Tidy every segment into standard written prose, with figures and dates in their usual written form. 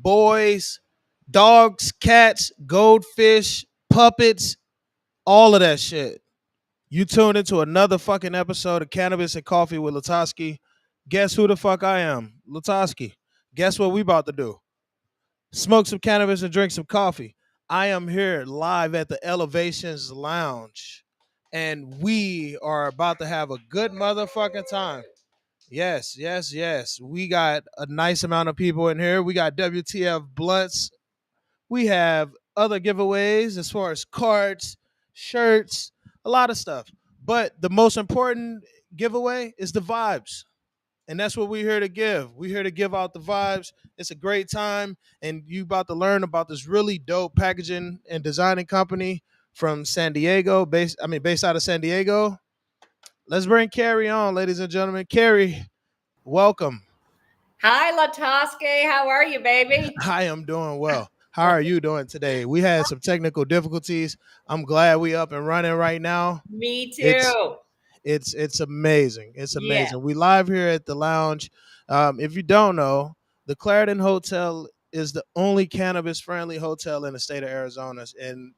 boys, dogs, cats, goldfish, puppets, all of that shit. You tuned into another fucking episode of Cannabis and Coffee with LaTosque. Guess who the fuck I am? LaTosque. Guess what we about to do? Smoke some cannabis and drink some coffee. I am here live at the Elevations Lounge, and we are about to have a good motherfucking time. Yes, yes, yes. We got a nice amount of people in here. We got WTF blunts. We have other giveaways as far as cards, shirts, a lot of stuff. But the most important giveaway is the vibes. And that's what we're here to give. We're here to give out the vibes. It's a great time. And you about to learn about this really dope packaging and designing company from San Diego, based out of San Diego. Let's bring Kary on, ladies and gentlemen. Kary, welcome. Hi, LaTosque. How are you, baby? I am doing well. How are you doing today? We had some technical difficulties. I'm glad we up and running right now. Me It's too. it's amazing. It's Yeah. amazing. We live here at the lounge. If you don't know, the Clarendon Hotel is the only cannabis friendly hotel in the state of Arizona, and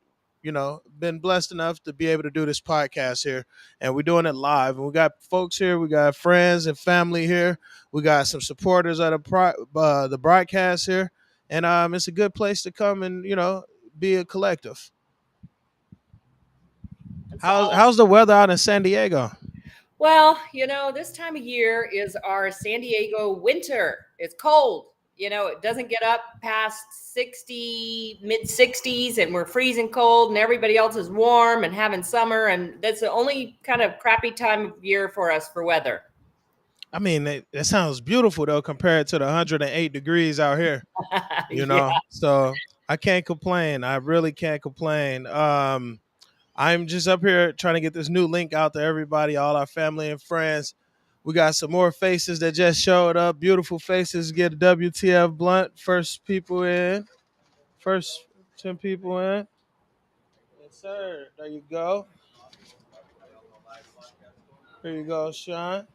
been blessed enough to be able to do this podcast here, and we're doing it live. And we got folks here, we got friends and family here, we got some supporters of the broadcast here, and it's a good place to come and be a collective. How's the weather out in San Diego? Well, this time of year is our San Diego winter. It's cold. It doesn't get up past 60, mid 60s, and we're freezing cold, and everybody else is warm and having summer. And that's the only kind of crappy time of year for us for weather. I mean, that sounds beautiful though, compared to the 108 degrees out here. Yeah. So I can't complain. I really can't complain. I'm just up here trying to get this new link out to everybody, all our family and friends. We got some more faces that just showed up. Beautiful faces. Get a WTF blunt. First people in. First 10 people in. Yes, sir. There you go. Here you go, Sean.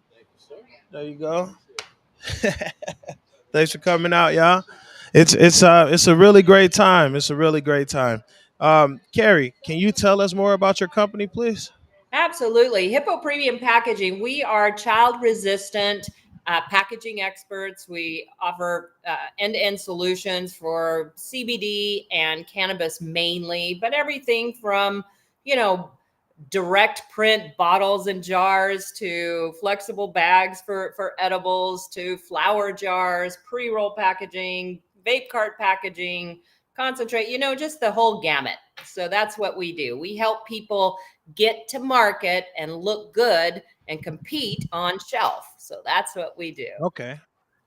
There you go. Thanks for coming out, y'all. It's a really great time. It's a really great time. Kary, can you tell us more about your company, please? Absolutely. Hippo Premium Packaging. We are child resistant packaging experts. We offer end to end solutions for CBD and cannabis mainly, but everything from, direct print bottles and jars to flexible bags for edibles to flower jars, pre roll packaging, vape cart packaging, concentrate, just the whole gamut. So that's what we do. We help people get to market and look good and compete on shelf. So that's what we do. Okay.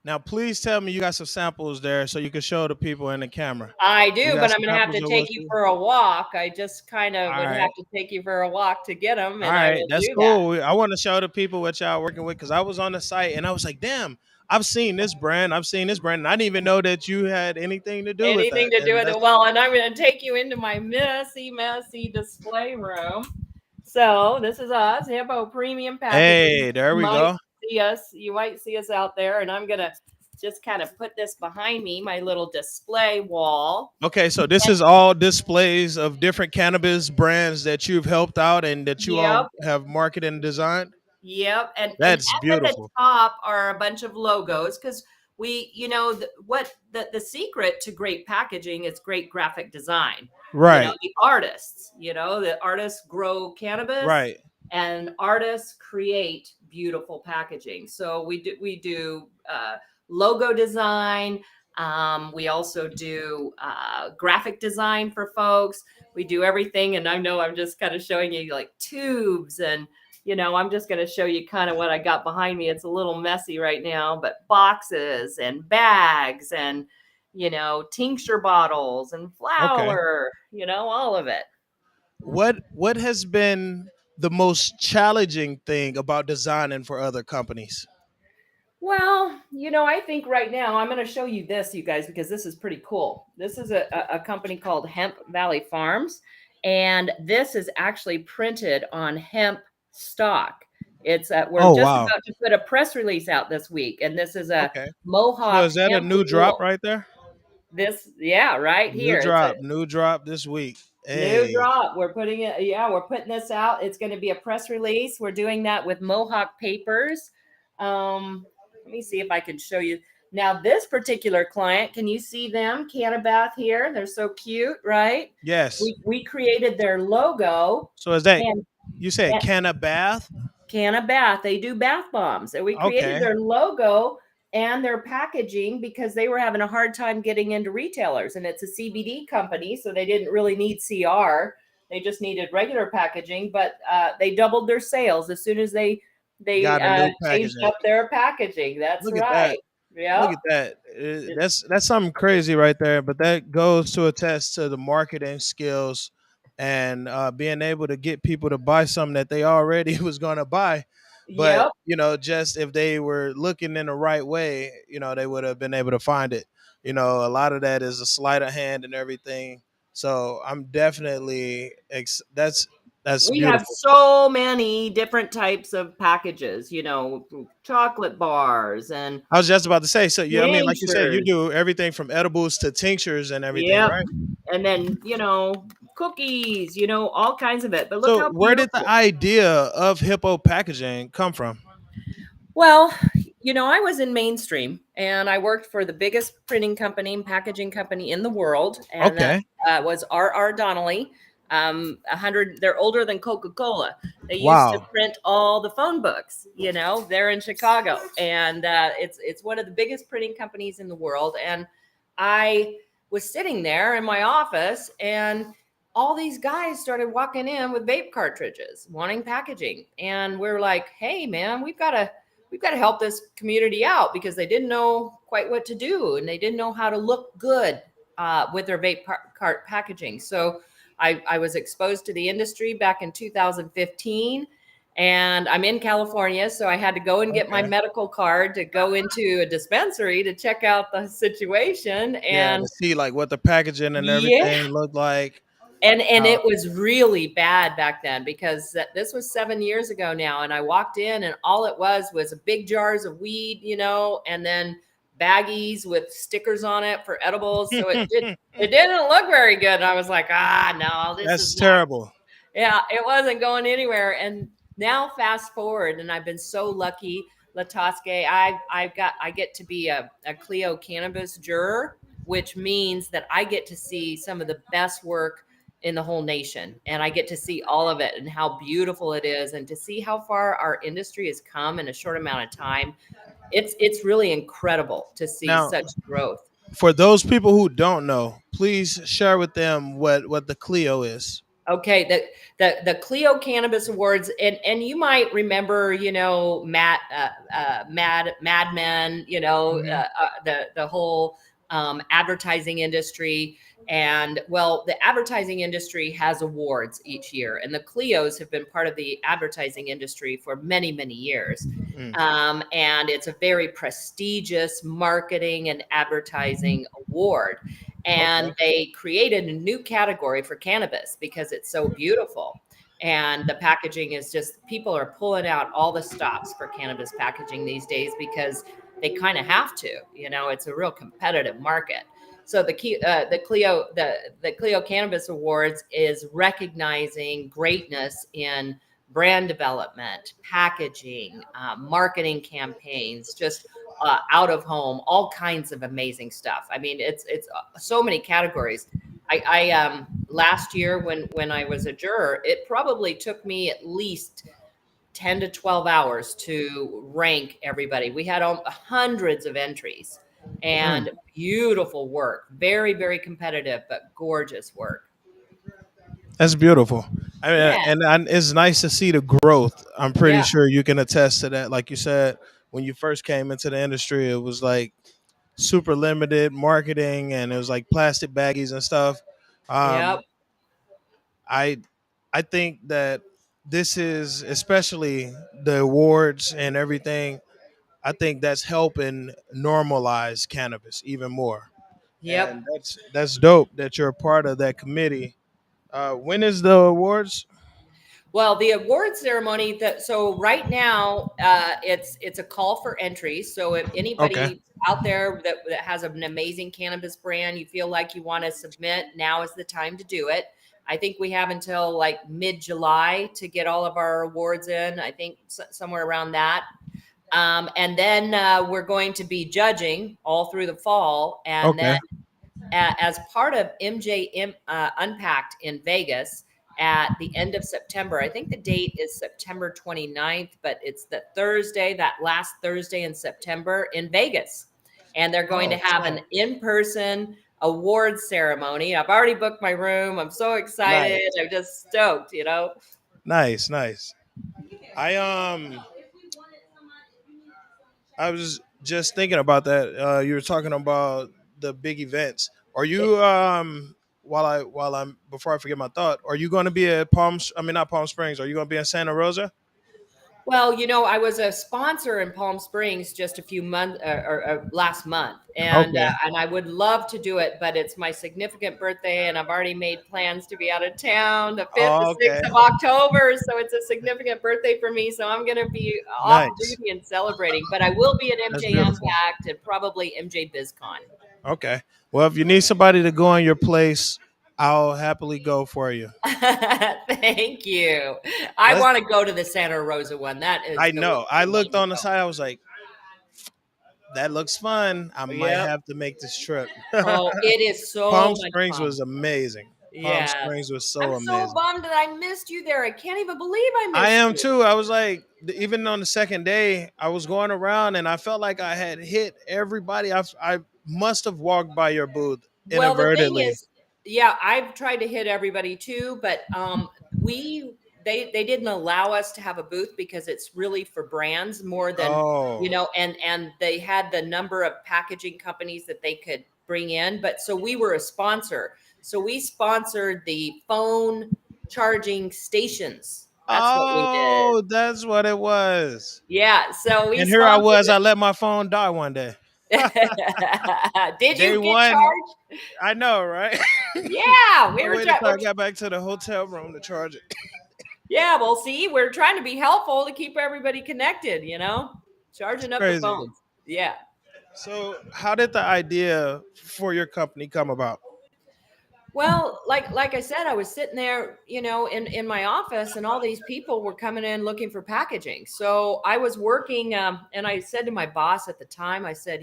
Now, please tell me you got some samples there so you can show the people in the camera. I You do, got but I'm some going to have samples to of take what you you. for a walk. I just kind of All would right. have to take you for a walk to get them, All and I right. will That's do that. cool. I want to show the people what y'all working with because I was on the site and I was like, damn, I've seen this brand. I've seen this brand. And I didn't even know that you had anything to do with Anything that. to do And with it. that's Well, and I'm going to take you into my messy display room. So this is us, Hippo Premium Packaging. hey, there we go. You might see us out there, and I'm going to just kind of put this behind me, my little display wall. Okay, so this is all displays of different cannabis brands that you've helped out and that you all Yep. have marketed and designed. Yep. And That's up at the beautiful. top are a bunch of logos because we, the secret to great packaging is great graphic design. Right. The artists grow cannabis Right. and artists create beautiful packaging. So we do logo design. We also do graphic design for folks. We do everything. And I know I'm just kind of showing you like tubes and I'm just going to show you kind of what I got behind me. It's a little messy right now, but boxes and bags and, tincture bottles and Okay. flour, all of it. What has been the most challenging thing about designing for other companies? Well, I think right now I'm going to show you this, you guys, because this is pretty cool. This is a company called Hemp Valley Farms, and this is actually printed on hemp stock. We're Oh just wow. about to put a press release out this week, and this is a Okay. So Mohawk is that a hemp new drop wool. right there? this, yeah, right here. It's a New drop this week. new Hey, drop. We're putting it, yeah, we're putting this out. It's going to be a press release. We're doing that with Mohawk Papers. Let me see if I can show you. Now, this particular client, can you see them? Cannabath here. They're so cute, right? yes. We created their logo So is that and, you said and Canna Bath? Cannabath. They do bath bombs. And we created Okay, their logo and their packaging because they were having a hard time getting into retailers. And it's a CBD company, so they didn't really need CR. They just needed regular packaging, but they doubled their sales as soon as they got a new changed packaging. up their packaging. That's Look at that. right. Look Yep. at that. That's something crazy right there. But that goes to attest to the marketing skills and being able to get people to buy something that they already was going to buy. But Yep. just if they were looking in the right way, they would have been able to find it. A lot of that is a sleight of hand and everything. So I'm definitely that's We have beautiful. so many different types of packages, chocolate bars and I was just about to say. So yeah, I mean, like you said, you tinctures. do everything from edibles to tinctures and everything, Yep. right? And then, cookies, all kinds of it. But look So how where did the beautiful. idea of Hippo packaging come from? Well, I was in mainstream and I worked for the biggest printing company and packaging company in the world. And that Okay. was R.R. Donnelly. 100, they're older than Coca-Cola. They used to Wow. print all the phone books, they're in Chicago. And it's one of the biggest printing companies in the world. And I was sitting there in my office and all these guys started walking in with vape cartridges wanting packaging. And we're like, hey, man, we've got to help this community out because they didn't know quite what to do and they didn't know how to look good with their vape cart packaging. So I was exposed to the industry back in 2015 and I'm in California. So I had to go and get my Okay. medical card to go into a dispensary to check out the situation. Yeah, And to see like what the packaging and yeah, everything looked like. and Uh, it was really bad back then because this was 7 years ago now. And I walked in and all it was big jars of weed, and then baggies with stickers on it for edibles. So it didn't look very good. And I was like, no, this is that's not. terrible. Yeah, it wasn't going anywhere. And now fast forward, and I've been so lucky, LaTosque. I get to be a Clio cannabis juror, which means that I get to see some of the best work in the whole nation. And I get to see all of it and how beautiful it is, and to see how far our industry has come in a short amount of time. It's really incredible to see Now, such growth. for those people who don't know, please share with them what the Clio is. Okay, the Clio Cannabis Awards, and you might remember, Mad Men, Mhm. the whole advertising industry, and well, the advertising industry has awards each year, and the Clios have been part of the advertising industry for many, many years, Mm. and it's a very prestigious marketing and advertising award. Okay. And they created a new category for cannabis because it's so beautiful. And the packaging is just, people are pulling out all the stops for cannabis packaging these days because they kind of have to. It's a real competitive market. So the Clio Cannabis Awards is recognizing greatness in brand development, packaging, marketing campaigns, just out of home, all kinds of amazing stuff. I mean, it's so many categories. I last year when I was a juror, it probably took me at least 10 to 12 hours to rank everybody. We had hundreds of entries Mm. and beautiful work, very, very competitive, but gorgeous work. That's beautiful. I mean, Yeah, and it's nice to see the growth. I'm pretty yeah, sure you can attest to that. Like you said, when you first came into the industry, it was like super limited marketing, and it was like plastic baggies and stuff. yep, Um, I I think that this is especially the awards and everything. I think that's helping normalize cannabis even more, yep. and that's dope that you're a part of that committee. When is the awards? Well, the award ceremony that so right now it's a call for entry. So if Okay. anybody out there that has an amazing cannabis brand, you feel like you want to submit, now is the time to do it. I think we have until like mid-July to get all of our awards in. I think somewhere around that. And then we're going to be judging all through the fall, and then Okay. as part of MJ Unpacked in Vegas at the end of September. I think the date is September 29th, but it's the Thursday, that last Thursday in September in Vegas. And they're going to Oh, have an so in person awards ceremony. I've already booked my room. I'm so excited. nice. I'm just stoked, you know? Nice, nice. I I was just thinking about that. You were talking about the big events. Are you while I'm before I forget my thought, are you going to be at I mean not Palm Springs, are you going to be in Santa Rosa? Well, I was a sponsor in Palm Springs just a few months or last month, Okay. and I would love to do it, but it's my significant birthday, and I've already made plans to be out of town the 5th, the Oh, 6th okay. of October. So it's a significant birthday for me. So I'm going to be off Nice. duty and celebrating, but I will be at That's MJ beautiful. Impact and probably MJ BizCon. Okay. Well, if you need somebody to go in your place, I'll happily go for you. Thank you. I Let's want to go to the Santa Rosa one. That is I the one know. I I want looked to on the go. side. I was like, that looks fun. I might Yep. have to make this trip. Oh, it is Palm so much Springs fun. was amazing. Palm Yes. Springs was so I'm so amazing. bummed that I missed you there. I can't even believe I I missed am you. too. I was like, even on the second day, I was going around and I felt like I had hit everybody. I must have walked by your booth Well, the thing inadvertently. is, yeah, I've tried to hit everybody too, but we they didn't allow us to have a booth because it's really for brands more than, Oh, and they had the number of packaging companies that they could bring in, but so we were a sponsor. So we sponsored the phone charging stations. That's what we did. oh, that's what it was. Yeah, so we And here I sponsored was. I let my phone die one day. Did Day you get one, charged? I know, right? Yeah, I we were waited trying. till I got back to the hotel room to charge it. Yeah, well, see, we're trying to be helpful to keep everybody connected. It's Charging up the crazy. phones. Yeah. So, how did the idea for your company come about? Well, like I said, I was sitting there, in my office, and all these people were coming in looking for packaging. So I was working, and I said to my boss at the time, I said,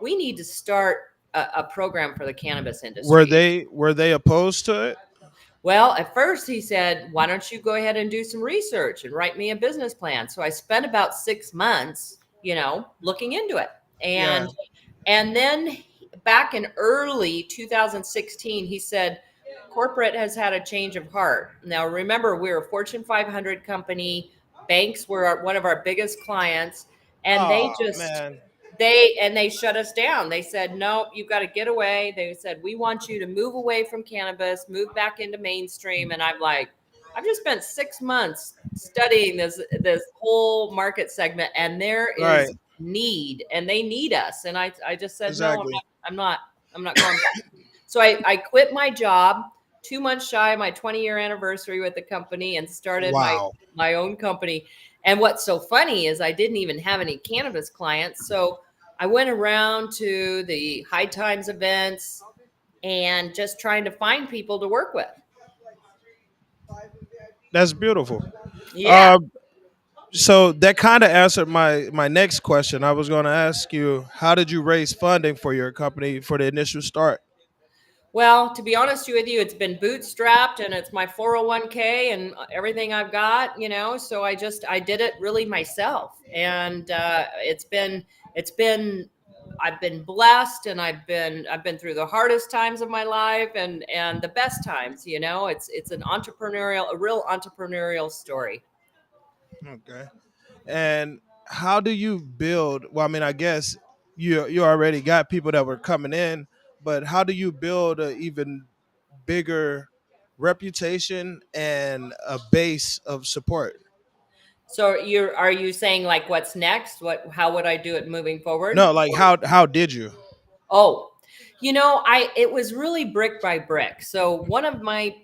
we need to start a program for the cannabis Were industry. they opposed to it? Well, at first he said, "Why don't you go ahead and do some research and write me a business plan?" So I spent about 6 months, looking into it. Yeah. And then back in early 2016, he said, "Corporate has had a change of heart." Now remember, we're a Fortune 500 company. Banks were one of our biggest clients, and they Oh just man. they shut us down. They said, "No, you've got to get away." They said, "We want you to move away from cannabis, move back into mainstream." And I'm like, I've just spent 6 months studying this whole market segment, and there is Right. need, and they need us. And I just said, "No, Exactly. I'm not going back." So I quit my job 2 months shy of my 20-year anniversary with the company and started Wow. my own company. And what's so funny is I didn't even have any cannabis clients. So I went around to the High Times events and just trying to find people to work with. That's beautiful. Yeah. Uh, so that kind of answered my next question. I was going to ask you, how did you raise funding for your company for the initial start? Well, to be honest with you, it's been bootstrapped and it's my 401k and everything I've got, so I did it really myself. And it's been I've been blessed, and I've been through the hardest times of my life and the best times. It's a real entrepreneurial story. Okay. And how do you build? Well, I mean, I guess you already got people that were coming in, but how do you build a even bigger reputation and a base of support? So are you saying like what's next? How would I do it moving forward? No, like how did you? Oh, I it was really brick by brick. So one of my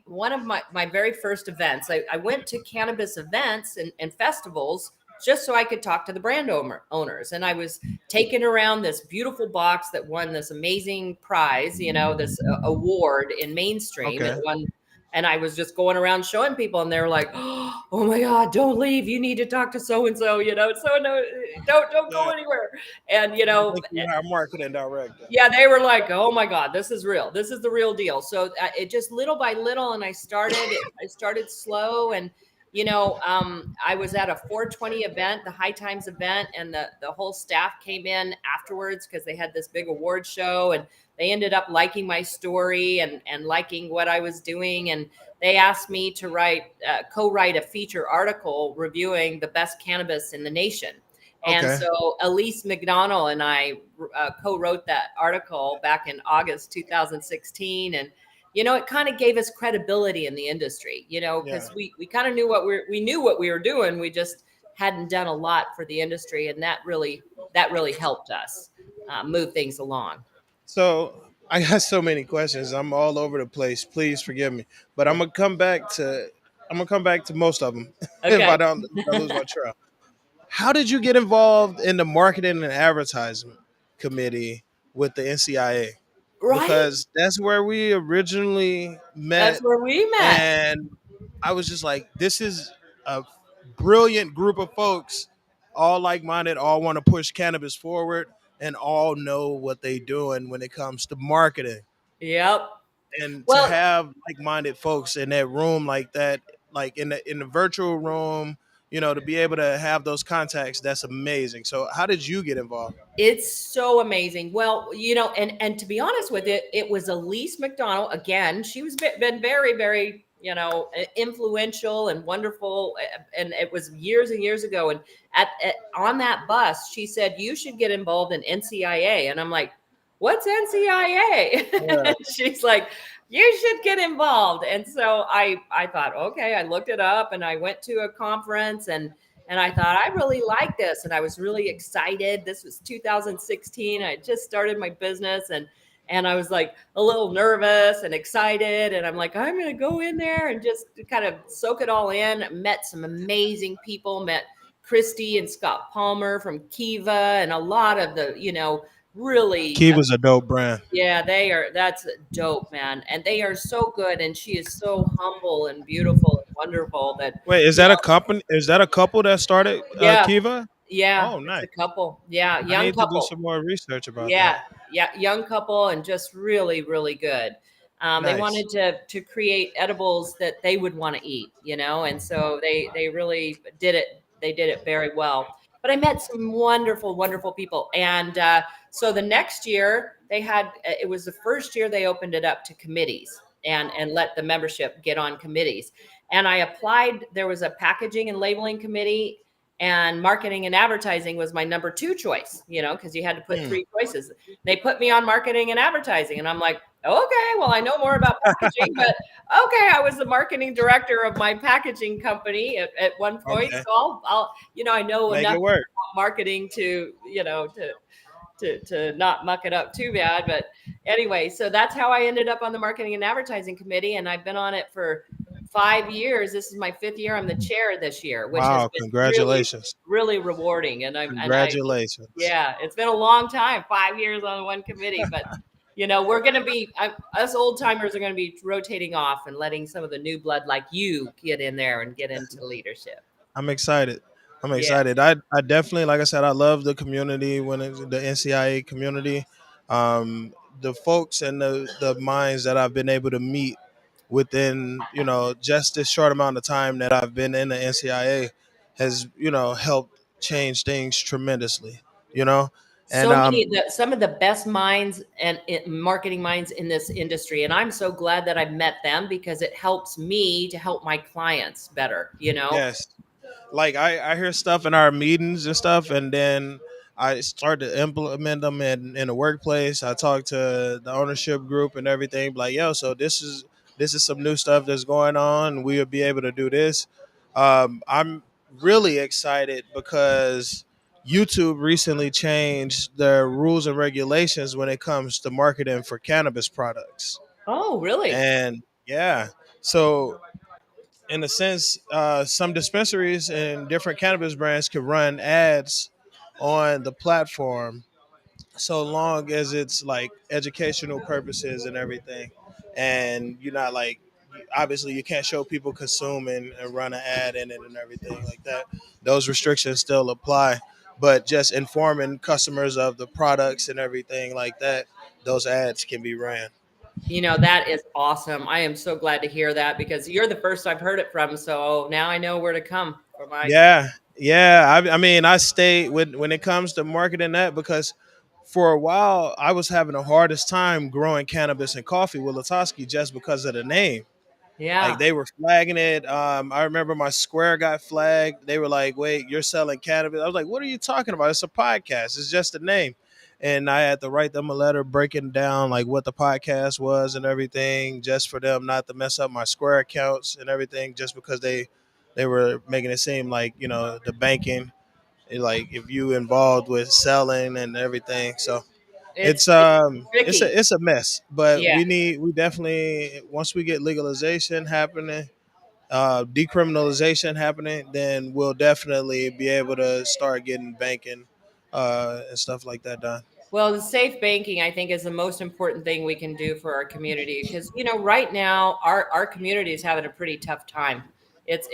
very first events, I went to cannabis events and festivals just so I could talk to the brand owners. And I was taken around this beautiful box that won this amazing prize, this award in mainstream. It Okay. won, and I was just going around showing people, and they were like, "Oh my God, don't leave! You need to talk to so and so. So no, don't go Yeah. anywhere." And I think you are marketing director. yeah, they were like, "Oh my God, this is real. This is the real deal." So it just little by little, and I started slow, and I was at a 420 event, the High Times event, and the whole staff came in afterwards because they had this big award show, and they ended up liking my story and liking what I was doing, and they asked me to co-write a feature article reviewing the best cannabis in the nation. And Okay. so Elise McDonald and I co-wrote that article back in August 2016, and it kind of gave us credibility in the industry. Yeah. Because we kind of we knew what we were doing. We just hadn't done a lot for the industry, and that really helped us move things along. So I got so many questions. I'm all over the place. Please forgive me, but I'm gonna come back to most of them Okay. if I lose my trail. How did you get involved in the marketing and advertisement committee with the NCIA? Right. Because that's where we originally That's met, where we met. and I was just like, this is a brilliant group of folks, all like-minded, all want to push cannabis forward, and all know what they doing when it comes to marketing. Yep. And to Well, have like-minded folks in that room like that, like in the virtual room, to be able to have those contacts, that's amazing. So how did you get involved? it's so amazing. Well, and to be honest with it, it was Elise McDonald again. She was been very, very, influential and wonderful, and it was years and years ago. And on that bus, she said you should get involved in NCIA, and I'm like, "What's NCIA?" Yeah. She's like, "You should get involved." And so I thought, okay, I looked it up, and I went to a conference, and I thought, I really like this. And I was really excited. This was 2016. I had just started my business, and I was like a little nervous and excited. And I'm like, I'm going to go in there and just kind of soak it all in. Met some amazing people, met Christy and Scott Palmer from Kiva, and a lot of the, really, Kiva's a dope brand. yeah, that's dope, man. And they are so good. And she is so humble and beautiful and wonderful that, Wait, is you that a know, company? Is that a couple that started yeah, Kiva? yeah, Oh, it's nice. a couple. Yeah, I young need to do couple. some more research about Yeah, that. yeah, young couple, and just really, really good. They Nice. wanted to create edibles that they would want to eat, and so they really did it. They did it very well. But I met some wonderful, wonderful people, and so the next year they had. It was the first year they opened it up to committees and let the membership get on committees. And I applied. There was a packaging and labeling committee, and marketing and advertising was my number two choice, because you had to put Hmm. three choices. They put me on marketing and advertising, and I'm like, okay, well, I know more about packaging, but okay, I was the marketing director of my packaging company at one point, Okay. so I know Make enough it work. about marketing to, to not muck it up too bad. But anyway, so that's how I ended up on the marketing and advertising committee, and I've been on it for 5 years. This is my fifth year. I'm the chair this year, which has Wow. been really, Congratulations. really rewarding. And I Congratulations. yeah, it's been a long time, 5 years on one committee, but we're going to us old timers are going to be rotating off and letting some of the new blood like you get in there and get into leadership. I'm excited. I'm Yeah. excited. I definitely, like I said, I love the community when it's the NCIA community. The folks and the minds that I've been able to meet within, just this short amount of time that I've been in the NCIA has, helped change things tremendously, you know? And Some of the best minds and marketing minds in this industry, and I'm so glad that I've met them because it helps me to help my clients better. yes, like I hear stuff in our meetings and stuff, and then I start to implement them in the workplace. I talk to the ownership group and everything, like, yo, so this is some new stuff that's going on. We'll be able to do this. I'm really excited because YouTube recently changed their rules and regulations when it comes to marketing for cannabis products. Oh, really? And yeah, so in a sense, some dispensaries and different cannabis brands can run ads on the platform so long as it's like educational purposes and everything. And you're not like, obviously you can't show people consuming and run an ad in it and everything like that. Those restrictions still apply, but just informing customers of the products and everything like that, those ads can be ran. That is awesome. I am so glad to hear that because you're the first I've heard it from. So now I know where to come for my. Yeah, yeah. I mean, I stay when it comes to marketing that because for a while I was having the hardest time growing cannabis and coffee with LaTosque just because of the name. Like Yeah. they were flagging it. I remember my square got flagged. They were like, "Wait, you're selling cannabis?" I was like, "What are you talking about? It's a podcast. It's just a name." And I had to write them a letter breaking down like what the podcast was and everything, just for them not to mess up my square accounts and everything, just because they were making it seem like the banking, like if you involved with selling and everything. So It's it's it's it's tricky. a mess, but Yeah. we definitely, once we get legalization happening, decriminalization happening, then we'll definitely be able to start getting banking and stuff like that done. Well, the safe banking, I think, is the most important thing we can do for our community because right now our community is having a pretty tough time. It's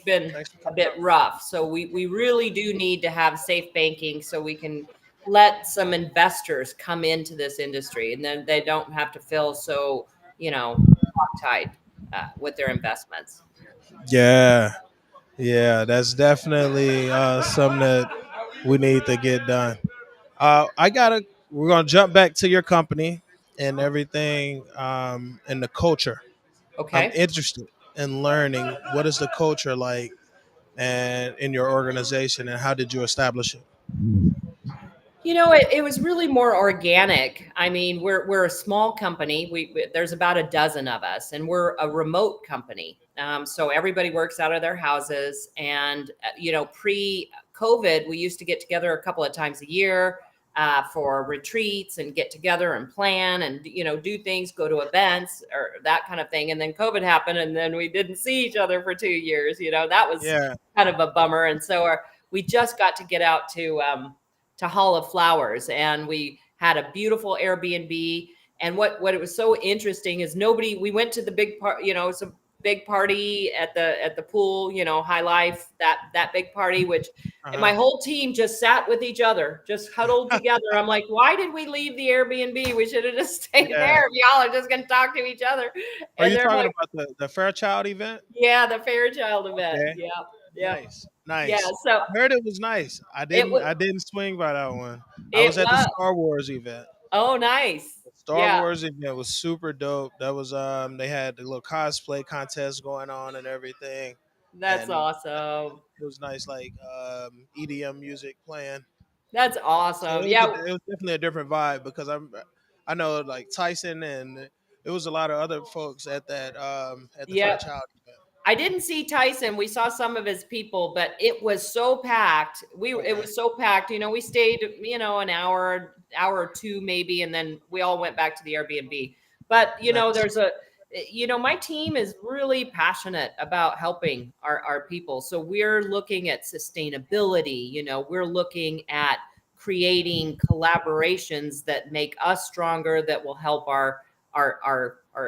been Thanks for a coming bit out. rough, so we really do need to have safe banking so we can let some investors come into this industry, and then they don't have to feel so tied with their investments. Yeah, yeah, that's definitely something that we need to get done. I gotta. We're gonna jump back to your company and everything, and the culture. I'm Okay. interested in learning what is the culture like, and in your organization, and how did you establish it? It was really more organic. I mean, we're a small company. There's about a dozen of us, and we're a remote company. So everybody works out of their houses. And pre-COVID, we used to get together a couple of times a year for retreats and get together and plan and do things, go to events or that kind of thing. And then COVID happened, and then we didn't see each other for 2 years. That was Yeah. kind of a bummer. And so we just got to get out to Hall of Flowers, and we had a beautiful Airbnb. And what it was so interesting is nobody. We went to the big part, it's a big party at the pool, High Life, that big party, which and my Uh-huh. whole team just sat with each other, just huddled together. I'm like, why did we leave the Airbnb? We should have just stayed Yeah. there. If y'all are just gonna talk to each other. Are And you they're talking like, about the Fairchild event? yeah, the Fairchild event. Okay. Yep, yep, Nice. yeah. Nice. So I heard it was nice. it was, I didn't swing by that one. I it was at the was. Star Wars event. Oh, nice. The Star Yeah, Wars event was super dope. That was they had the little cosplay contest going on and everything. that's And awesome. it was nice, like EDM music playing. That's So awesome. it Yeah, was definitely a different vibe because I know like Tyson, and it was a lot of other folks at the yeah. Fairchild event. I didn't see Tyson. We saw some of his people, but it was so packed. It Okay. was so packed. We stayed, an hour or two maybe, and then we all went back to the Airbnb. But Nice. my team is really passionate about helping our people. So we're looking at sustainability. We're looking at creating collaborations that make us stronger, that will help our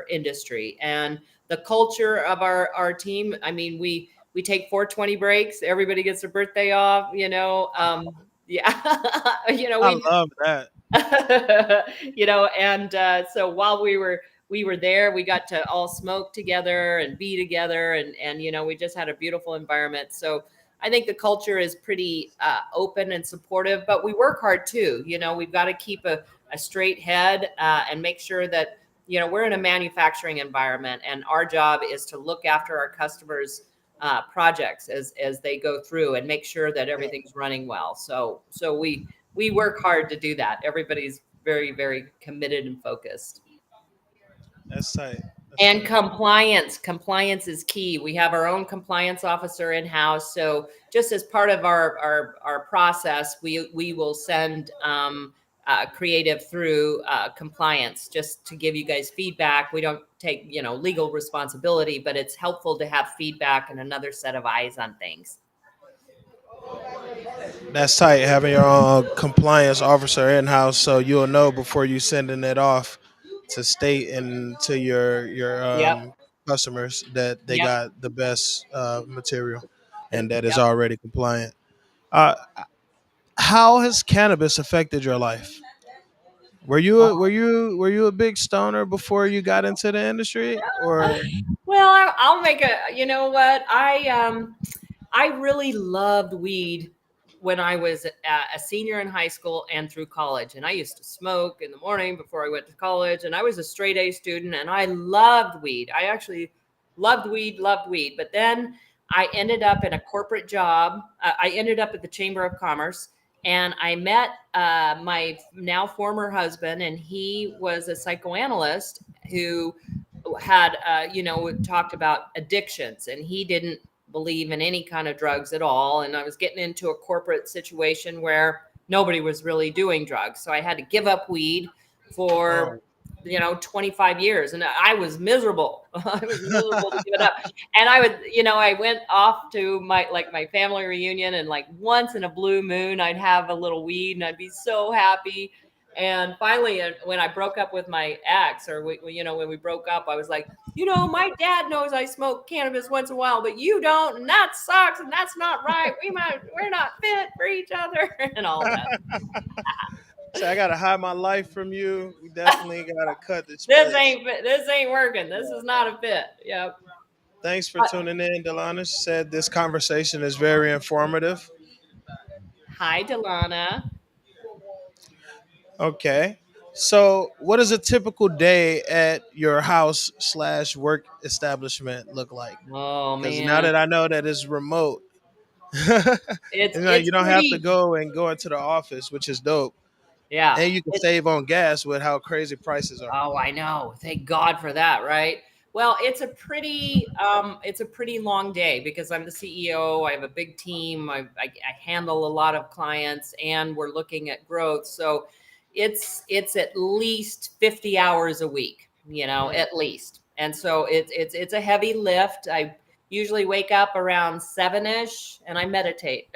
industry. And the culture of our team, I mean, we take 420 breaks, everybody gets their birthday off, yeah. I We love that. and so while we were there, we got to all smoke together and be together, and we just had a beautiful environment. So I think the culture is pretty open and supportive, but we work hard too. We've got to keep a straight head and make sure that we're in a manufacturing environment, and our job is to look after our customers projects as they go through and make sure that Yeah, everything's running well. So we work hard to do that. Everybody's very, very committed and focused. that's tight. That's And compliance is key. We have our own compliance officer in house. So just as part of our process, we will send creative through compliance just to give you guys feedback. We don't take legal responsibility, but it's helpful to have feedback and another set of eyes on things. that's tight. Having your own compliance officer in house, so you'll know before you sending it off to state and to your Yep. customers that they Yep. got the best material and that is Yep. already compliant. Uh, how has cannabis affected your life? Were you a big stoner before you got into the industry, or Well, I'll make a. You know what? I really loved weed when I was a senior in high school and through college. And I used to smoke in the morning before I went to college. And I was a straight A student and I loved weed. I actually loved weed. But then I ended up in a corporate job. I ended up at the Chamber of Commerce and I met my now former husband, and he was a psychoanalyst who had talked about addictions, and he didn't believe in any kind of drugs at all. And I was getting into a corporate situation where nobody was really doing drugs. So I had to give up weed for, oh, 25 years. And I was miserable. I was miserable to give it up. And I went off to my family reunion, and like once in a blue moon, I'd have a little weed and I'd be so happy. And finally, when I broke up with my ex, or when we broke up, I was like, my dad knows I smoke cannabis once in a while, but you don't, and that sucks, and that's not right. We're not fit for each other, and all that. say I gotta hide my life from you? We definitely gotta cut the splits. This ain't working. This Yeah. is not a fit. Yep. Thanks for Uh, tuning in, Delana. She said this conversation is very informative. Hi, Delana. Okay. So, what does a typical day at your house slash work establishment look like? Oh Because now man, that I know that it's remote, you it's you don't have to pretty. go into the office, which is dope, Yeah. and you can save on gas with how crazy prices are. Oh, I know. Thank God for that, right? Well, it's a pretty long day because I'm the CEO. I have a big team. I handle a lot of clients, and we're looking at growth. So it's at least 50 hours a week, Mm, at least. And so it's a heavy lift. I usually wake up around 7ish and I meditate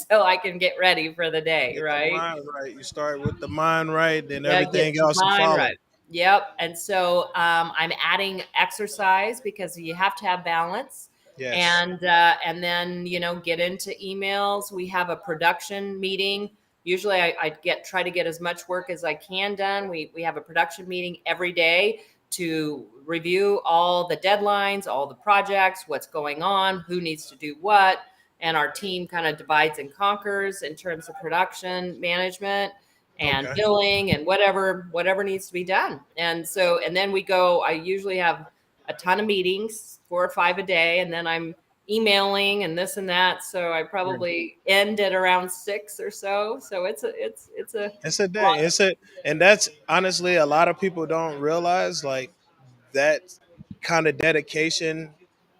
so I can get ready for the day, get the right? mind right. You start with the mind right, then Yeah, get everything your else will mind follow. right. Yep. And so I'm adding exercise because you have to have balance, Yes. and then get into emails. We have a production meeting. Usually, I try to get as much work as I can done. We have a production meeting every day to review all the deadlines, all the projects, what's going on, who needs to do what, and our team kind of divides and conquers in terms of production management and Okay. billing and whatever needs to be done. And then we go. I usually have a ton of meetings, 4 or 5 a day, and then I'm emailing and this and that. So I Yeah. probably end at around 6 or so. So it's a It's a day. long. And that's honestly a lot of people don't realize like that kind of dedication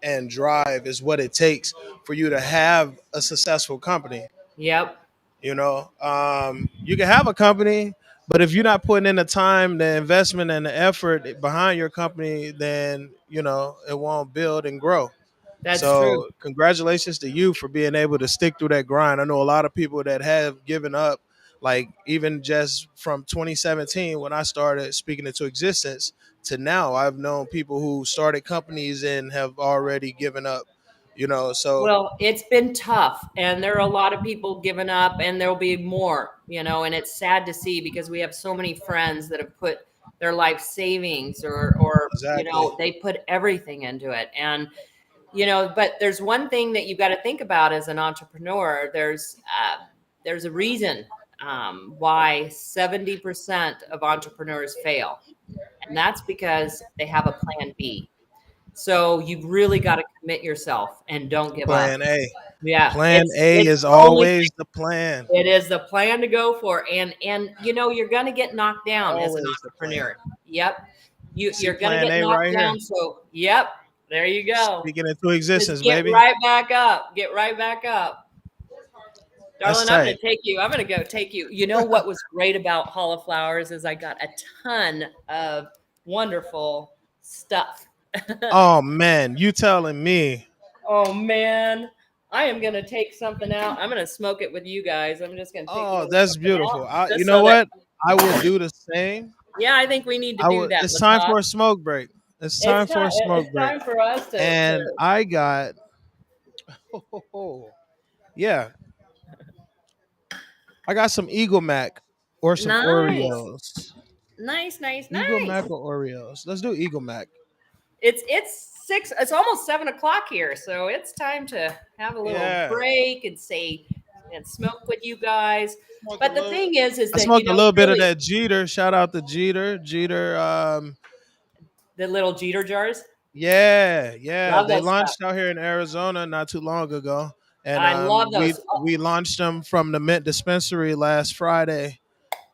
and drive is what it takes for you to have a successful company. Yep, You can have a company, but if you're not putting in the time, the investment, and the effort behind your company, then it won't build and grow. that's true. So, congratulations to you for being able to stick through that grind. I know a lot of people that have given up, like even just from 2017 when I started speaking into existence to now. I've known people who started companies and have already given up. So Well, it's been tough, and there are a lot of people giving up, and there'll be more, and it's sad to see because we have so many friends that have put their life savings, or exactly, they put everything into it. And but there's one thing that you've got to think about as an entrepreneur. There's a reason why 70% of entrepreneurs fail, and that's because they have a plan B. So you've really got to commit yourself and don't give up. plan A. Yeah, Plan it's A it's is the only always the plan. thing. It is the plan to go for, and you're going to get knocked down as an Always the plan. entrepreneur. Yep. See you're gonna plan get A knocked right here. down. So, yep, there you go. Speaking into Just existence, get baby. right back up. Get right back up. That's Darling, I'm going tight. to take you. I'm going to go take you. You know what was great about Hall of Flowers is I got a ton of wonderful stuff. Oh man, you telling me? Oh man, I am going to take something out. I'm going to smoke it with you guys. I'm just going to take a Oh, little that's something out beautiful. You just know so that what? I would do the same. yeah, I think we need to I do would. that, It's time LaTosque. for a smoke break. It's time for a It's smoke break. time for us to And I got, yeah, I got some Eagle Mac or some nice. Oreos. Nice, nice, Eagle nice. Mac or Oreos. Let's do Eagle Mac. It's 6. It's almost 7 o'clock here, so it's time to have a little Yeah. break and say and smoke with you guys. Smoked a But the little. thing is I that smoked a little bit of really that Jeter. Shout out to Jeter. Jeter. the little Jeter jars. Yeah, yeah. Love They those stuff. launched out here in Arizona not too long ago, and I love we those. Oh, we launched them from the Mint Dispensary last Friday,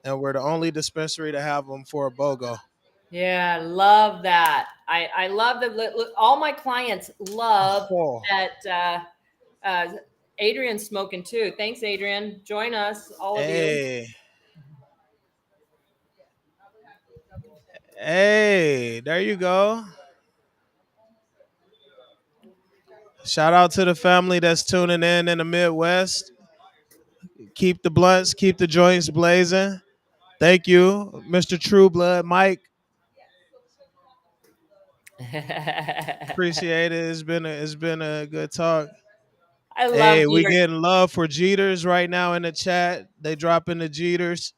and we're the only dispensary to have them for a BOGO. yeah, love that. I love all my clients love Oh, that. Adrian's smoking too. Thanks, Adrian. Join us, all of you. hey, hey, there you go. Shout out to the family that's tuning in the Midwest. Keep the blunts, keep the joints blazing. Thank you, Mr. True Blood, Mike. Appreciate it. It's been a good talk. I love Hey, we Jeter. getting love for Jeters right now in the chat. They dropping the Jeters.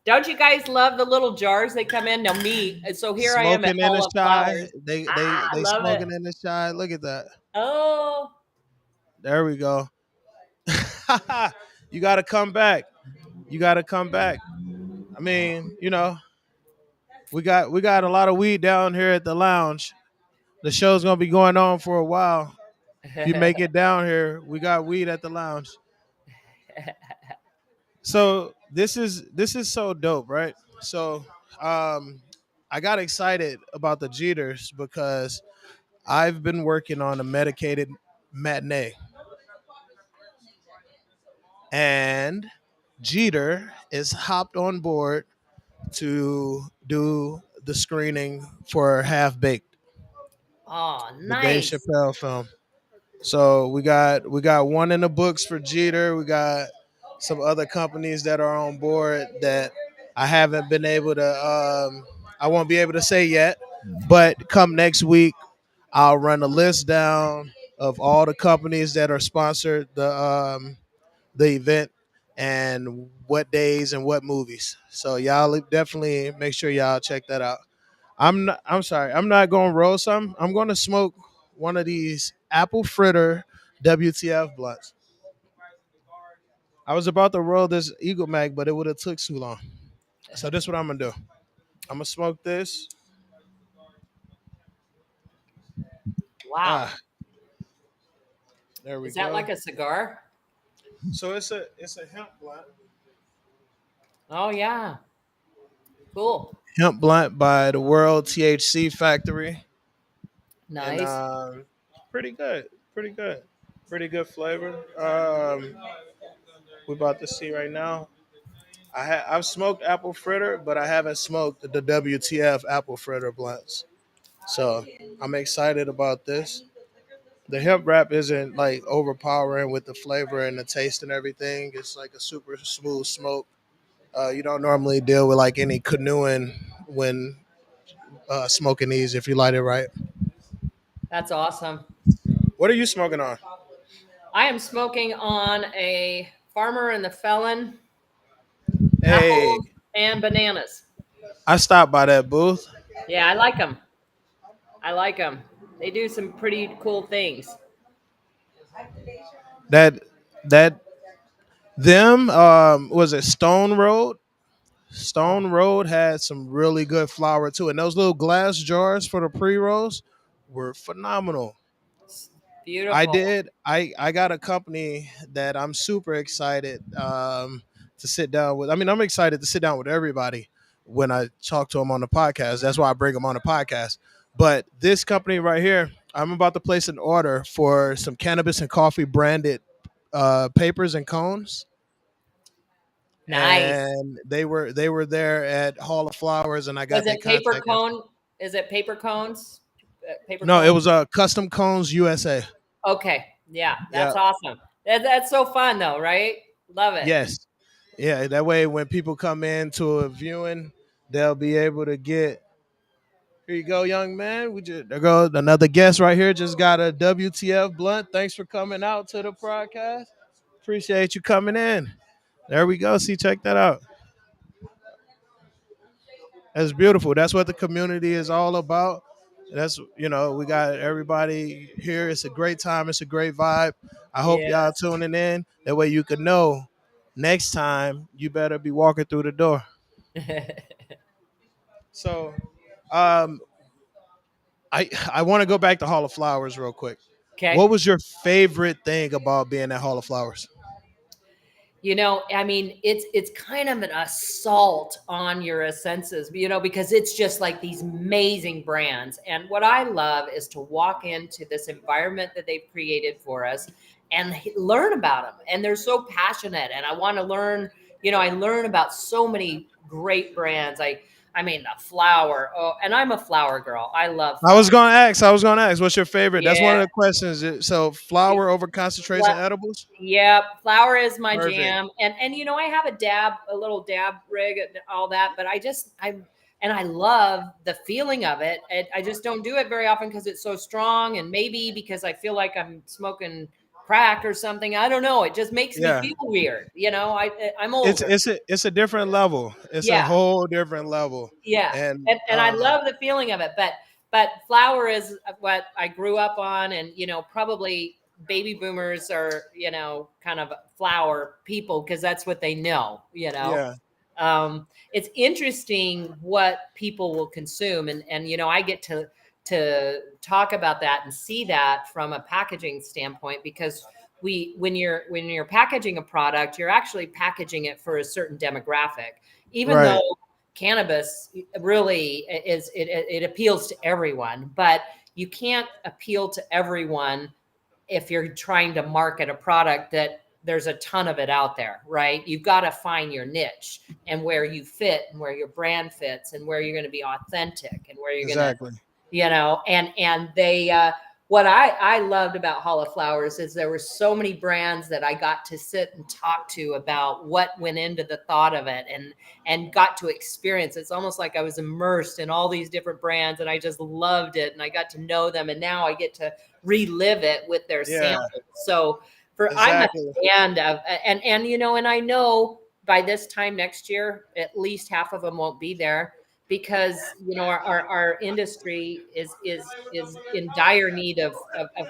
Don't you guys love the little jars that come in? Now me, so here I am at Smoking in Hall the of shy. Flowers. They they Ah, I they love it. smoking in the shy. Look at that. Oh, There we go. You gotta come back. You gotta come back. I mean, we got a lot of weed down here at the lounge. The show's gonna be going on for a while. If you make it down here, we got weed at the lounge. So this is so dope, right? So um I got excited about the Jeters because I've been working on a medicated matinee, and Jeter is hopped on board to do the screening for Half Baked, oh, the Dave nice. Chappelle film. So we got one in the books for Jeter. We got some other companies that are on board that I haven't been able to. I won't be able to say yet, but come next week, I'll run a list down of all the companies that are sponsored the event and what days and what movies. So y'all definitely make sure y'all check that out. I'm sorry. I'm not going to roll some. I'm going to smoke one of these apple fritter WTF blunts. I was about to roll this Eagle Mag, but it would have took too long. So this is what I'm gonna do. I'm gonna smoke this. Wow. Ah, there we Is that go. like a cigar? So it's a hemp blunt. Oh yeah. Cool. Hemp blunt by the World THC Factory, and Nice. pretty good. Pretty good. Pretty good flavor. We're about to see right now. I've smoked apple fritter, but I haven't smoked the WTF apple fritter blunts. So I'm excited about this. The hemp wrap isn't like overpowering with the flavor and the taste and everything. It's like a super smooth smoke. You don't normally deal with like any canoeing when smoking these if you light it right. That's awesome. What are you smoking on? I am smoking on a Farmer and the Felon, Hey, apples and bananas. I stopped by that booth. Yeah, I like them. I like them. They do some pretty cool things. That that them was it Stone Road? Stone Road had some really good flour too, and those little glass jars for the pre rolls were phenomenal. I Beautiful. did. I got a company that I'm super excited to sit down with. I mean, I'm excited to sit down with everybody, when I talk to them on the podcast. That's why I bring them on the podcast. But this company right here, I'm about to place an order for some Cannabis and Coffee branded papers and cones, Nice. and they were there at Hall of Flowers, and I got Was their it paper contact info. cone? Is it paper cones? Paper No, it cones? was Custom Cones USA. Okay. Yeah, Yeah. that's awesome. That's so fun though, right? Love it. Yes. Yeah. That way, when people come in to a viewing, they'll be able to get. Here you go, young man. There goes another guest right here. Just got a WTF blunt. Thanks for coming out to the podcast. Appreciate you coming in. There we go. See, check that out. That's beautiful. That's what the community is all about. That's we got everybody here. It's a great time. It's a great vibe. I hope y'all Yes. tuning in. That way you can know next time you better be walking through the door. So, um, I want to go back to Hall of Flowers real quick. What Okay. was your favorite thing about being at Hall of Flowers? I mean, it's kind of an assault on your senses, because it's just like these amazing brands. And what I love is to walk into this environment that they've created for us and learn about them. And they're so passionate, and I want to learn. I learn about so many great brands. I mean, the flower. Oh, and I'm a flower girl. I love I was flowers. gonna ask. I was gonna ask. What's your favorite? That's one Yeah. of the questions. So, flour over concentrates and edibles. Yeah, flour is my Perfect. jam, and I have a little dab rig, and all that. But I love the feeling of it. I just don't do it very often because it's so strong, and maybe because I feel like I'm smoking crack or something. I don't know. It just makes me Yeah. feel weird. I'm It's older. it's a it's a different level. It's a Yeah, whole different level. yeah, And and I love the feeling of it, but flour is what I grew up on, and probably baby boomers are kind of flour people because that's what they know. yeah, It's interesting what people will consume, and I get to talk about that and see that from a packaging standpoint because when you're packaging a product, you're actually packaging it for a certain demographic, even right. though cannabis really it appeals to everyone, but you can't appeal to everyone if you're trying to market a product that there's a ton of it out there, right? You've got to find your niche and where you fit and where your brand fits and where you're going to be authentic and where you're going to Exactly. and they what I loved about Hall of Flowers is there were so many brands that I got to sit and talk to about what went into the thought of it and got to experience. It's almost like I was immersed in all these different brands and I just loved it and I got to know them and now I get to relive it with their Yeah, samples. So I'm a exactly. fan of and I know by this time next year at least half of them won't be there because our industry is in dire need of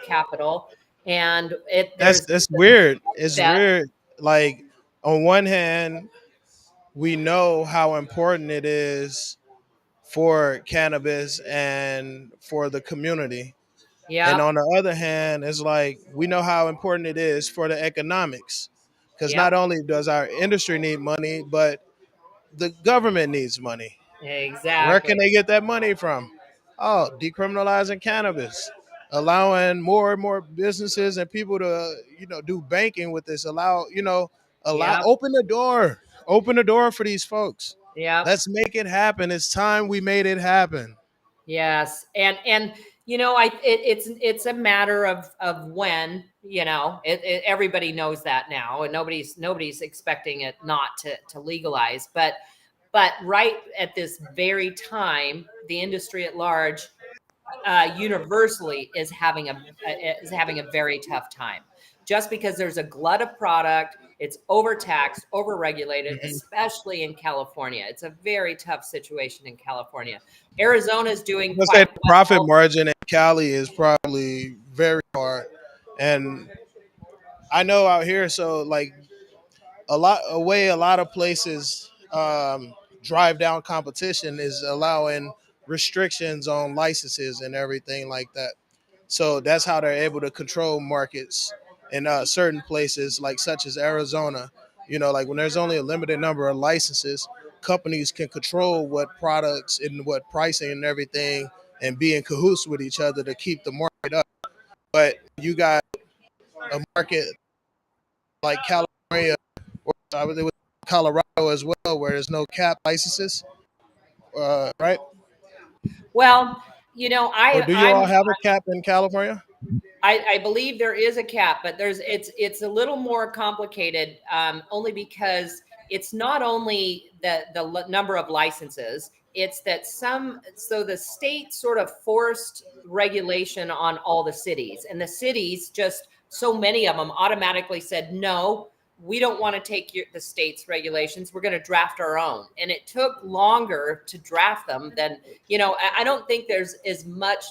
capital and That's weird. It's that weird. Like, on one hand, we know how important it is for cannabis and for the community. And yep on the other hand, it's like we know how important it is for the economics. Because not yep only does our industry need money, but the government needs money. Where can exactly they get that money from? Oh, decriminalizing cannabis, allowing more and more businesses and people to, do banking with this. yep Open the door for these folks. yep Let's make it happen. It's time we made it happen. yes and it's a matter of when everybody knows that now and nobody's expecting it not to legalize but right at this very time the industry at large universally is having a very tough time just because there's a glut of product. It's overtaxed, overregulated, Mhm. especially in California. It's a very tough situation in California. Arizona is doing I'm gonna say quite the profit well. margin in Cali is probably very hard, and I know out here, so like a lot of places drive down competition is allowing restrictions on licenses and everything like that. So that's how they're able to control markets in certain places, like such as Arizona. Like when there's only a limited number of licenses, companies can control what products and what pricing and everything, and be in cahoots with each other to keep the market up. But you got a market like California, or I was with Colorado as well, where there's no cap licenses, right? Well, Or do you all have a cap in California? I believe there is a cap, but it's a little more complicated, only because it's not only the number of licenses. It's that the state sort of forced regulation on all the cities, and the cities, just so many of them, automatically said no. We don't want to take the state's regulations. We're going to draft our own. And it took longer to draft them than, I don't think there's as much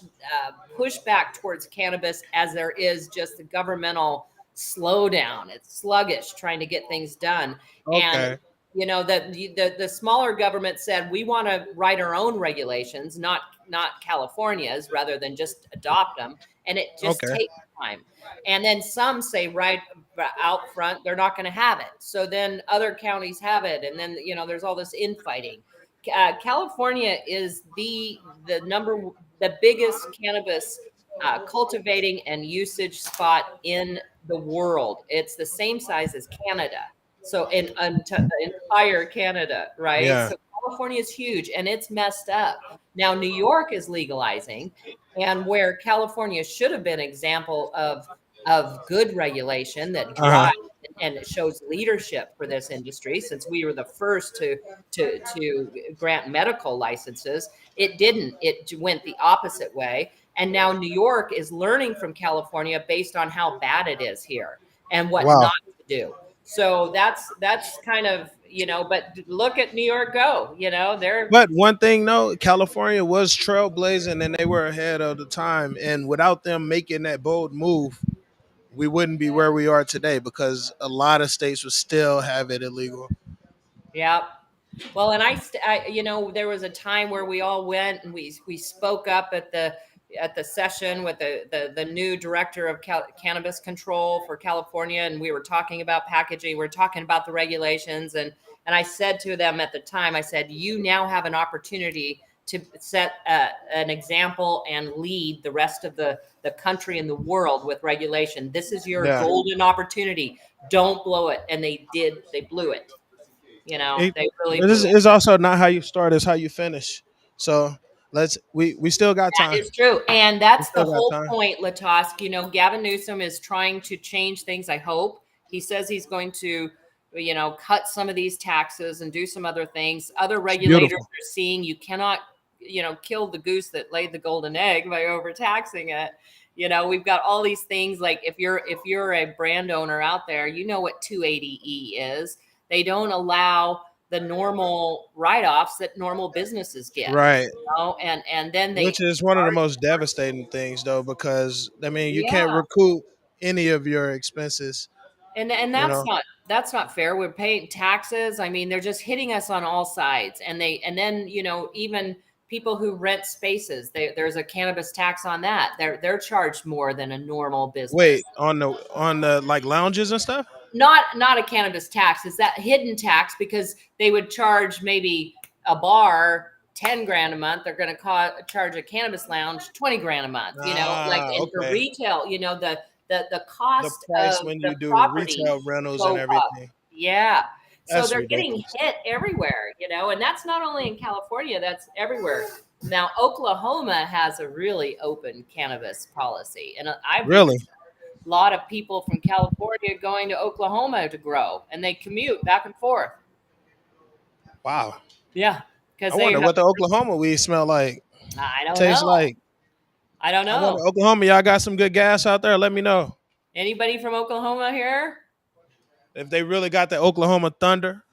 pushback towards cannabis as there is just the governmental slowdown. It's sluggish trying to get things done. And Okay. that the smaller government said we want to write our own regulations, not California's, rather than just adopt them. And it just Okay. takes time. And then some say right out front they're not going to have it. So then other counties have it, and then there's all this infighting. California is the biggest cannabis cultivating and usage spot in the world. It's the same size as Canada. So in entire Canada, right? Yeah. So California is huge, and it's messed up. Now New York is legalizing, and where California should have been an example of good regulation that Uh huh. drives and it shows leadership for this industry, since we were the first to grant medical licenses. It didn't. It went the opposite way. And now New York is learning from California based on how bad it is here and what Wow. not to do. So that's kind of, but look at New York go, they're But one thing, though, California was trailblazing and they were ahead of the time. And without them making that bold move, we wouldn't be where we are today because a lot of states would still have it illegal. yeah. Well, and there was a time where we all went and we spoke up at the session with the new director of cannabis control for California, and we were talking about packaging. We were talking about the regulations, and I said to them at the time, I said, you now have an opportunity to set an example and lead the rest of the country and the world with regulation. This is your Yeah. golden opportunity. Don't blow it. And they did. They blew it. It, They really but this blew it. is also not how you start, it's how you finish. So we still got That time. is true. And We that's the still got whole time. point, LaTosque. Gavin Newsom is trying to change things, I hope. He says he's going to, cut some of these taxes and do some other things. Other It's regulators beautiful. are seeing you cannot, kill the goose that laid the golden egg by overtaxing it. We've got all these things, like if you're a brand owner out there, you know what 280E is. They don't allow the normal write-offs that normal businesses get. Right. And then they Which is one of the most devastating things, though, because I mean, you can't yeah. recoup any of your expenses. And You that's know. not fair. We're paying taxes. I mean, they're just hitting us on all sides. And then, even people who rent spaces, there's a cannabis tax on that. They're charged more than a normal Wait, business. on the like lounges and stuff. Not a cannabis tax. It's that hidden tax, because they would charge maybe a bar 10 grand a month. They're going to charge a cannabis lounge 20 grand a month, like, Ah, and for okay. retail, the The cost price of when the you do property retail rentals and go up. everything. Yeah. So That's they're getting ridiculous. hit everywhere, and that's not only in California, that's everywhere. Now, Oklahoma has a really open cannabis policy. And I've Really? witnessed a lot of people from California going to Oklahoma to grow, and they commute back and forth. Wow. Yeah. Because I they wonder have, what the Oklahoma weed smell like, I don't tastes know. like. I don't I wonder, know. Oklahoma, y'all got some good gas out there? Let me know Anybody from Oklahoma here? if they really got the Oklahoma Thunder.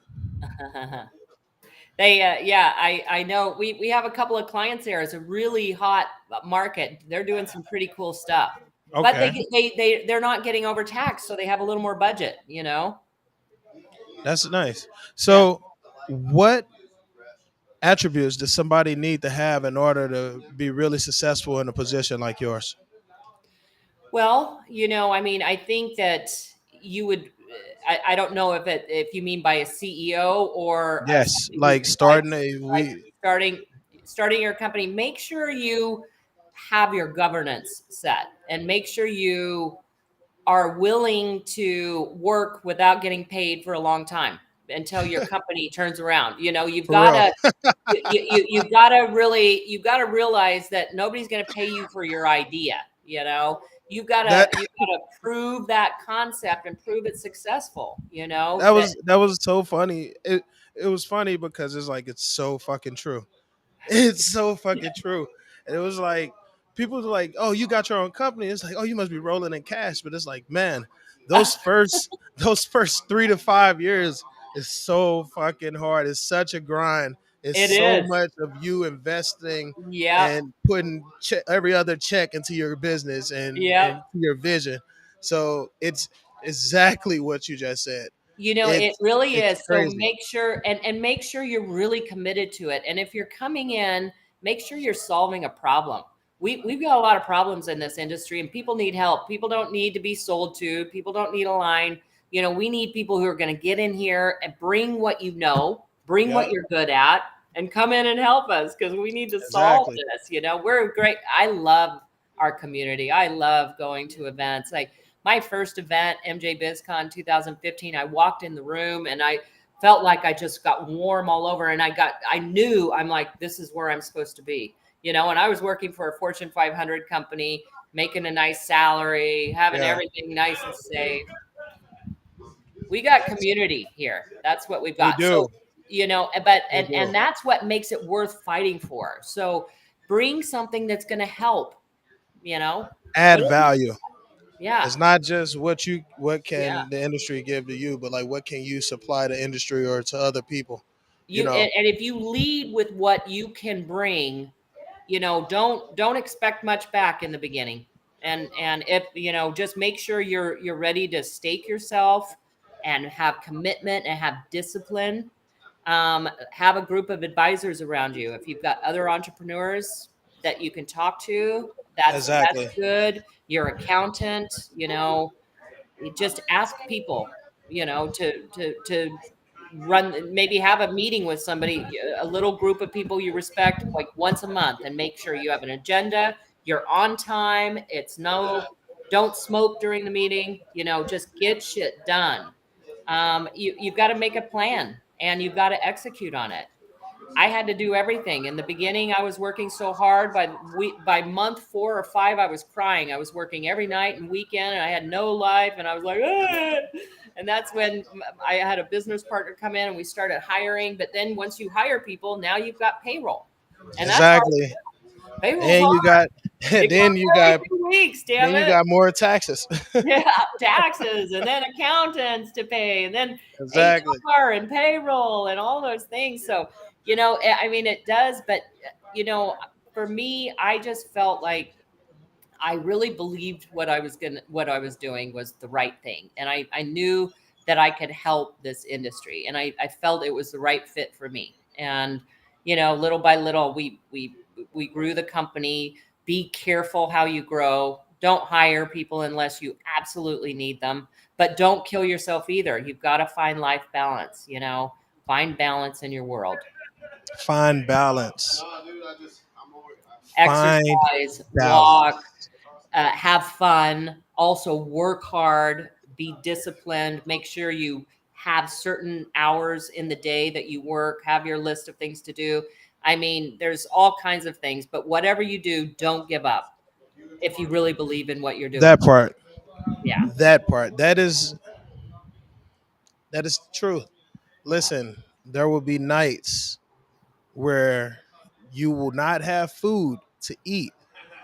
Yeah, I know. We have a couple of clients there. It's a really hot market. They're doing some pretty cool stuff, but Okay, they're not getting overtaxed, so they have a little more budget. that's nice. Yeah. So, what attributes does somebody need to have in order to be really successful in a position like yours? Well, I mean, I think that I don't know if you mean by a CEO or Yes, somebody who's like like starting a like we starting starting your company. Make sure you have your governance set, and make sure you are willing to work without getting paid for a long time until your company turns around. You know, you've for got real. to you've got to really you've got to realize that nobody's going to pay you for your idea. You know, That you've got to prove that concept and prove it successful. You know that that. was that was so funny. It was funny because it's like it's so fucking true. It's so fucking true. And it was like people were like, "Oh, you got your own company." It's like, "Oh, you must be rolling in cash." But it's like, man, those first 3 to 5 years is so fucking hard. It's such a grind. It's It so is. much of you investing Yep. and putting every other check into your business and Yep. your vision. So it's exactly what you just said. You know, it It's really it's is. So crazy. make sure and make sure you're really committed to it. And if you're coming in, make sure you're solving a problem. We've got a lot of problems in this industry, and people need help. People don't need to be sold to. People don't need a line. You know, we need people who are going to get in here and bring what you know, bring what Yep, you're good at, and come in and help us, because we need to solve exactly. this. You know, we're great. I love our community. I love going to events. Like my first event, MJ BizCon 2015, I walked in the room and I felt like I just got warm all over. And I knew, I'm like, this is where I'm supposed to be, you know. And I was working for a Fortune 500 company, making a nice salary, having Yeah, everything nice and safe. We got community here. That's what we've we got. do. So, you know, but We do. and that's what makes it worth fighting for. So bring something that's going to help, you know. Add What is it? value. Yeah. It's not just what Yeah. can the industry give to you, but like what can you supply the industry or to other people. You You know, and if you lead with what you can bring, you know, don't expect much back in the beginning. And if, you know, just make sure you're ready to stake yourself and have commitment and have discipline. Have a group of advisors around you. If you've got other entrepreneurs that you can talk to, that's exactly, good. Your accountant, you know, you just ask people, you know, to run, maybe have a meeting with somebody, a little group of people you respect, like once a month, and make sure you have an agenda, you're on time. It's no, don't smoke during the meeting, you know, just get shit done. You've got to make a plan and you've got to execute on it. I had to do everything. In the beginning, I was working so hard. By month 4 or 5, I was crying. I was working every night and weekend, and I had no life. And I was like, "Ah." And that's when I had a business partner come in, and we started hiring. But then once you hire people, now you've got payroll, and that's hard. exactly. Payroll's And hard. you got, It then comes you every got, 2 weeks. then Damn you it. got more taxes. Yeah, taxes, and then accountants to pay, and then Exactly. HR and payroll and all those things. So, you know, I mean, it does, but you know, for me, I just felt like I really believed what I was doing was the right thing. And I knew that I could help this industry, and I felt it was the right fit for me. And, you know, little by little, we grew the company. Be careful how you grow. Don't hire people unless you absolutely need them, but don't kill yourself either. You've got to find life balance, you know, find balance in your world. Find balance. Find Exercise, walk, balance. have fun, also work hard, be disciplined, make sure you have certain hours in the day that you work, have your list of things to do. I mean, there's all kinds of things, but whatever you do, don't give up if you really believe in what you're doing. That part. Yeah. That part. That is true. Listen, there will be nights where you will not have food to eat.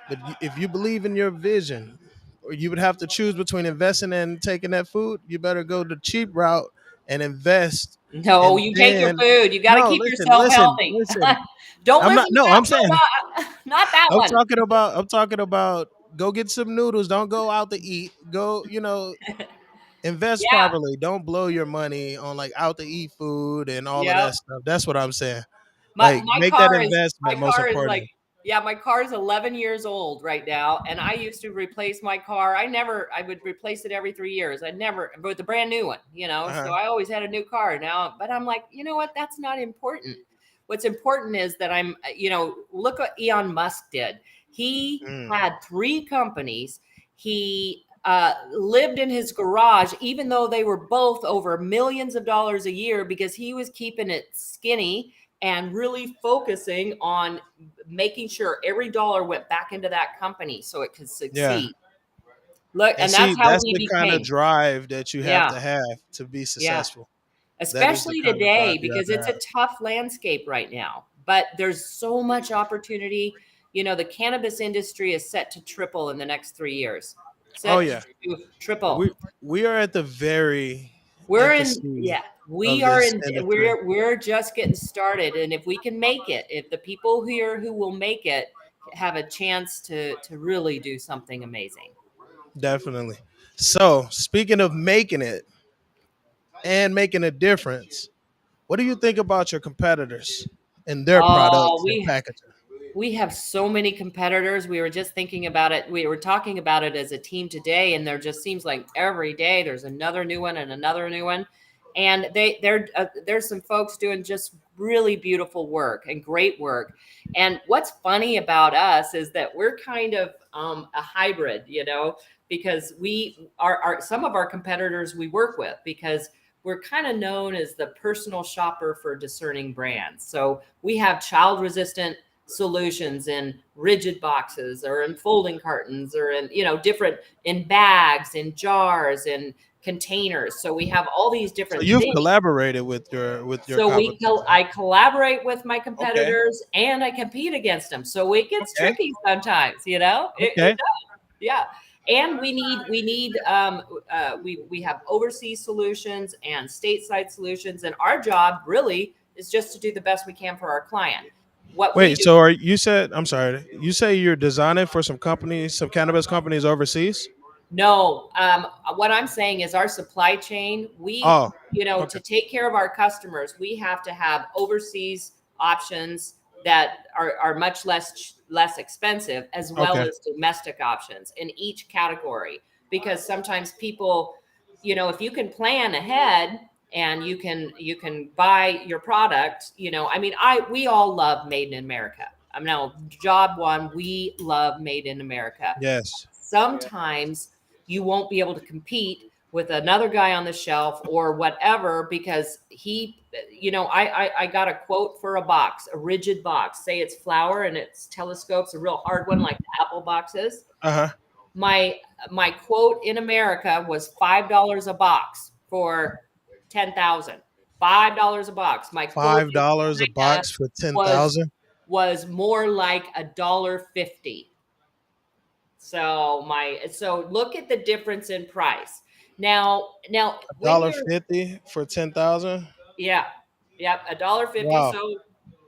But if you believe in your vision, or you would have to choose between investing and taking that food, you better go the cheap route and invest. No, And you take your then, food. You got to no, keep listen, yourself listen, healthy. listen. Don't I'm not. listen to No, I'm that. saying No, not that I'm one. talking about. I'm talking about. Go get some noodles. Don't go out to eat. Go. Invest Yeah. properly. Don't blow your money on like out to eat food and all of Yeah. that stuff. That's what I'm saying. My Like my make that car is investment my most car is like importantly. Yeah, my car's 11 years old right now, and I used to replace my car. I would replace it every 3 years. I never, with a brand new one, Uh-huh. So I always had a new car now. But I'm like, you know what? That's not important. What's important is that look what Elon Musk did. He Mm. had three companies. He lived in his garage, even though they were both over millions of dollars a year, because he was keeping it skinny and really focusing on making sure every dollar went back into that company so it could Yeah. succeed. Look, And and that's see, how that's he the kind of became. drive that you have Yeah, to be yeah. successful. That is the Especially kind of drive today, you have because to it's a have. tough landscape right now. But there's so much opportunity. The cannabis industry is set to triple in the next 3 years. Oh Set yeah. to triple. We are at the very We're in, infancy yeah, we of are this in, industry. we're just getting started. And if we can make it, if the people here who will make it have a chance to really do something amazing. Definitely. So, speaking of making it and making a difference, what do you think about your competitors and their Oh, products and packaging? we have so many competitors. We were just thinking about it. We were talking about it as a team today, and there just seems like every day there's another new one and another new one. And there's some folks doing just really beautiful work and great work. And what's funny about us is that we're kind of a hybrid, because we are some of our competitors we work with, because we're kind of known as the personal shopper for discerning brands. So we have child resistant solutions in rigid boxes or in folding cartons or in different, in bags, in jars, in containers. So we have all these So different you've things. collaborated with your competition. I collaborate with my Okay. competitors and I compete against them. So it gets Okay. tricky sometimes, it Okay. does. Yeah. And we have overseas solutions and stateside solutions, and our job really is just to do the best we can for our client. What we Wait, do. so are you said I'm sorry. You say you're designing for some companies, some cannabis companies overseas? No, what I'm saying is our supply chain, Oh, to okay. take care of our customers, we have to have overseas options that are much less expensive, as well Okay. as domestic options in each category. Because sometimes people, if you can plan ahead and you can buy your product, I mean, we all love Made in America. I'm now job one. We love Made in America. Yes. Sometimes you won't be able to compete with another guy on the shelf or whatever, because I got a quote for a box, a rigid box, say it's flour and it's telescopes, a real hard one like the Apple boxes. Uh-huh. My quote in America was $5 a box for 10,000. $5 a box. My quote in $5 a China box for was 10,000. was more like $1.50. So look at the difference in price. Now A when dollar you're, 50 for 10,000. yeah, yep, $1.50. Wow. So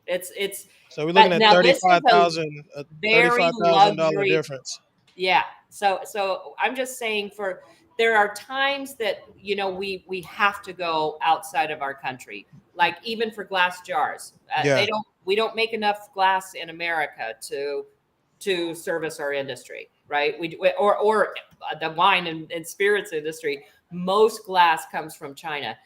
it's So we're looking but at now this is a 35,000 a very $35,000 luxury. difference. Yeah. So I'm just saying, there are times that we have to go outside of our country, like even for glass jars. Yeah. We don't make enough glass in America to service our industry, right? Or the wine and spirits industry. Most glass comes from China.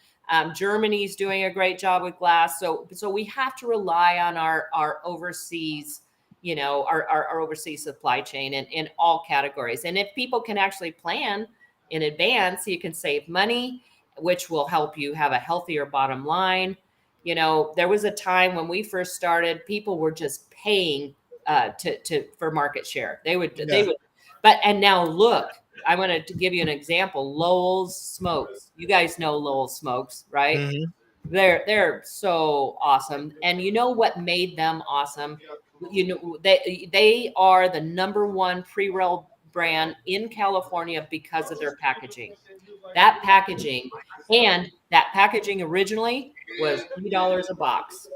Germany's doing a great job with glass, so we have to rely on our overseas, our overseas supply chain in all categories. And if people can actually plan in advance, you can save money, which will help you have a healthier bottom line. There was a time when we first started, people were just paying for market share. They Yeah. would, but and now look, I wanted to give you an example. Lowell's Smokes. You guys know Lowell Smokes, right? Hmm. They're so awesome. And you know what made them awesome? They are the number one pre-roll brand in California because of their packaging. That packaging that packaging originally was $3 a box,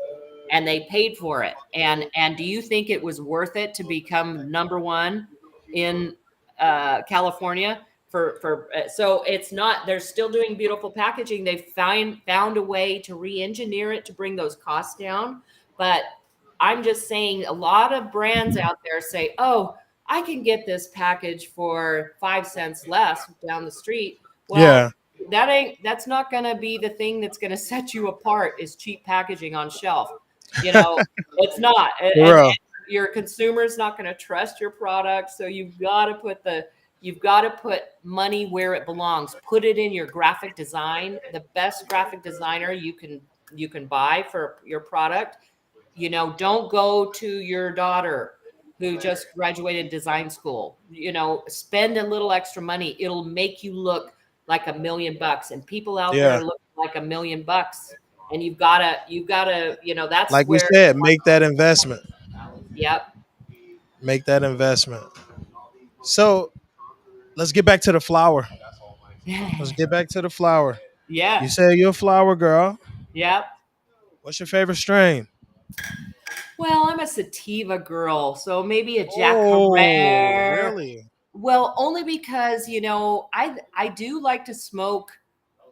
and they paid for it. And do you think it was worth it to become number one in California? So it's not. They're still doing beautiful packaging. They found a way to re-engineer it to bring those costs down. But I'm just saying a lot of brands out there say, "Oh, I can get this package for 5 cents less down the street." Well, Yeah. that's not going to be the thing that's going to set you apart is cheap packaging on shelf. You know, it's not. For And real. your consumer's not going to trust your product, so you've got to put money where it belongs. Put it in your graphic design. The best graphic designer you can buy for your product. Don't go to your daughter who just graduated design school. Spend a little extra money. It'll make you look like $1 million. And people out Yeah. there look like $1 million. And you've gotta, that's Like we where, said, make that investment. yep. Make that investment. So let's get back to the flower. Let's get back to the flower. Yeah. You say you're a flower girl. Yep. What's your favorite strain? Well, I'm a sativa girl, so maybe a Jack Oh, Herrera. really? Well, only because, I do like to smoke.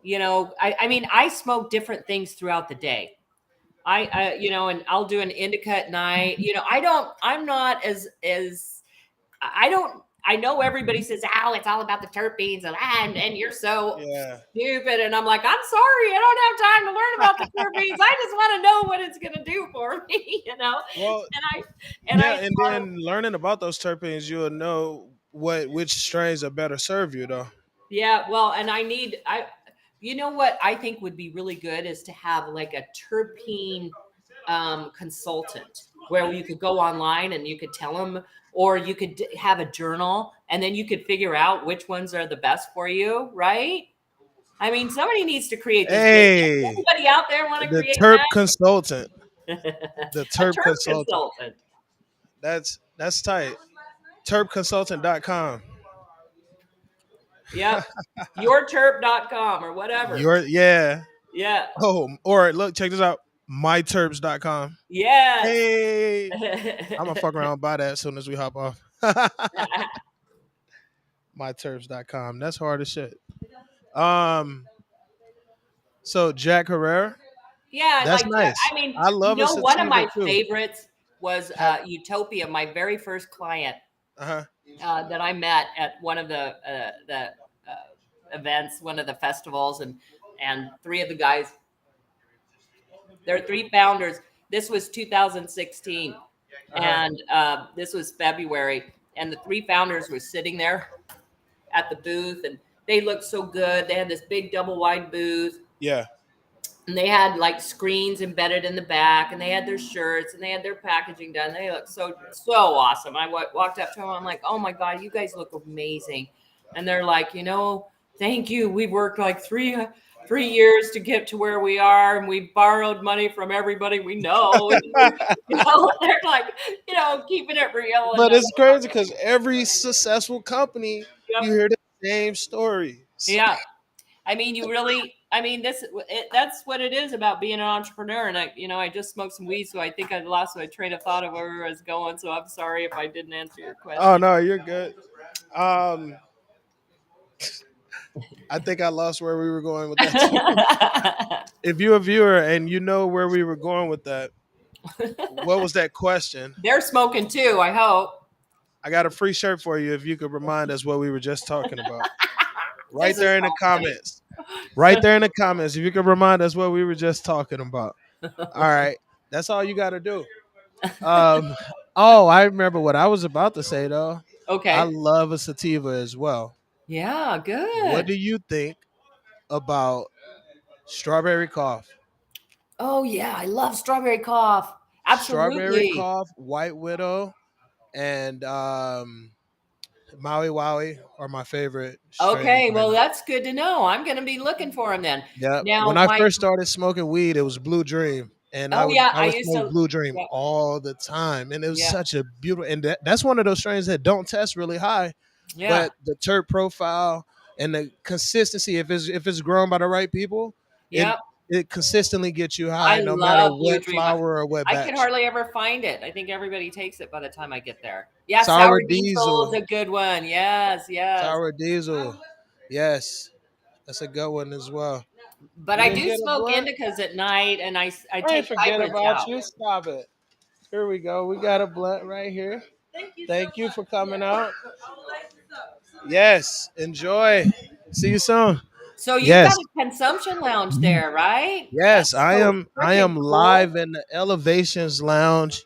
I mean, I smoke different things throughout the day. And I'll do an indica at night. I'm not I don't, I know everybody says, oh, it's all about the terpenes and you're so Yeah. stupid. And I'm like, I'm sorry. I don't have time to learn about the terpenes. I just want to know what it's going to do for me. Well, And yeah, I and then learning about those terpenes, you'll know which strains are better serve you though. yeah, well, and you know what I think would be really good is to have like a terpene consultant where you could go online and you could tell them, or you could have a journal and then you could figure out which ones are the best for you, right? I mean, somebody needs to create this business. Hey, Anybody out there want to the create terp consultant. that? The A terp terp consultant. consultant. That's tight. Terpconsultant.com. Yep. Yourterp.com or whatever. Yeah. Yeah. Oh, or look, check this out. MyTerps.com. Yes. Hey, I'm gonna fuck around and buy that as soon as we hop off. MyTerps.com. That's hard as shit. Um, so Jack Herrera, Yeah, I that's like Jack. nice. I mean, I love a one of sativa my too. favorites was Have Utopia, my very first client uh-huh. that I met at one of the events, one of the festivals, and three of the guys, there are three founders. This was 2016, Uh-huh. and this was February, and the three founders were sitting there at the booth, and they looked so good. They had this big double wide booth, Yeah. and they had like screens embedded in the back, and they had their shirts and they had their packaging done. They looked so awesome. I walked up to them. I'm like, oh my god, you guys look amazing. And they're like, thank you. We've worked like three years to get to where we are, and we borrowed money from everybody we know. And they're like, keeping it real. And But it's crazy because every successful company, yep, you hear the same stories. yeah. I mean, that's what it is about being an entrepreneur. And I just smoked some weed, so I think I lost my train of thought of where I was going. So I'm sorry if I didn't answer your Oh question. no, you're good. Um, I think I lost where we were going with that too. If you're a viewer and you know where we were going with that, what was that question? They're smoking too, I hope. I got a free shirt for you if you could remind us what we were just talking about. Right This is there in the comments. Right there in the comments. If you could remind us what we were just talking about. All right. That's all you got to do. Um, oh, I remember what I was about to say though. I okay. love a sativa as well. Yeah, What good. do you think about strawberry cough? Oh yeah, I love strawberry cough. Strawberry Absolutely. cough, white widow, and Maui Wowie are my favorite strains Okay, right well now. that's good to know. I'm going to be looking for them then. Yeah. When Now, I my first started smoking weed, it was Blue Dream, and oh yeah, I I would used smoke to. Blue Dream Yeah, all the time, and it was yeah, such a beautiful. And that's one of those strains that don't test really high, yeah. but the terp profile and the consistency, if it's grown by the right people, it Yep. it consistently gets you I high, no matter love Blue what Dream. flower or what I can batch. hardly ever find it. I think everybody takes it by the time I get there. Yeah, Sour sour diesel is diesel, a good one. Yes, yes. sour diesel, yes, that's a good one as well. But You I didn't do get a smoke blunt? indicas at night, and I I ain't take forget hybrids about out. you. Stop it. Here we go. We got a blunt right here. Thank you for coming out. Yes, enjoy. See you soon. So you've got Yes. a consumption lounge there, right? That's Yes, I so am I freaking am cool. live in the Elevations Lounge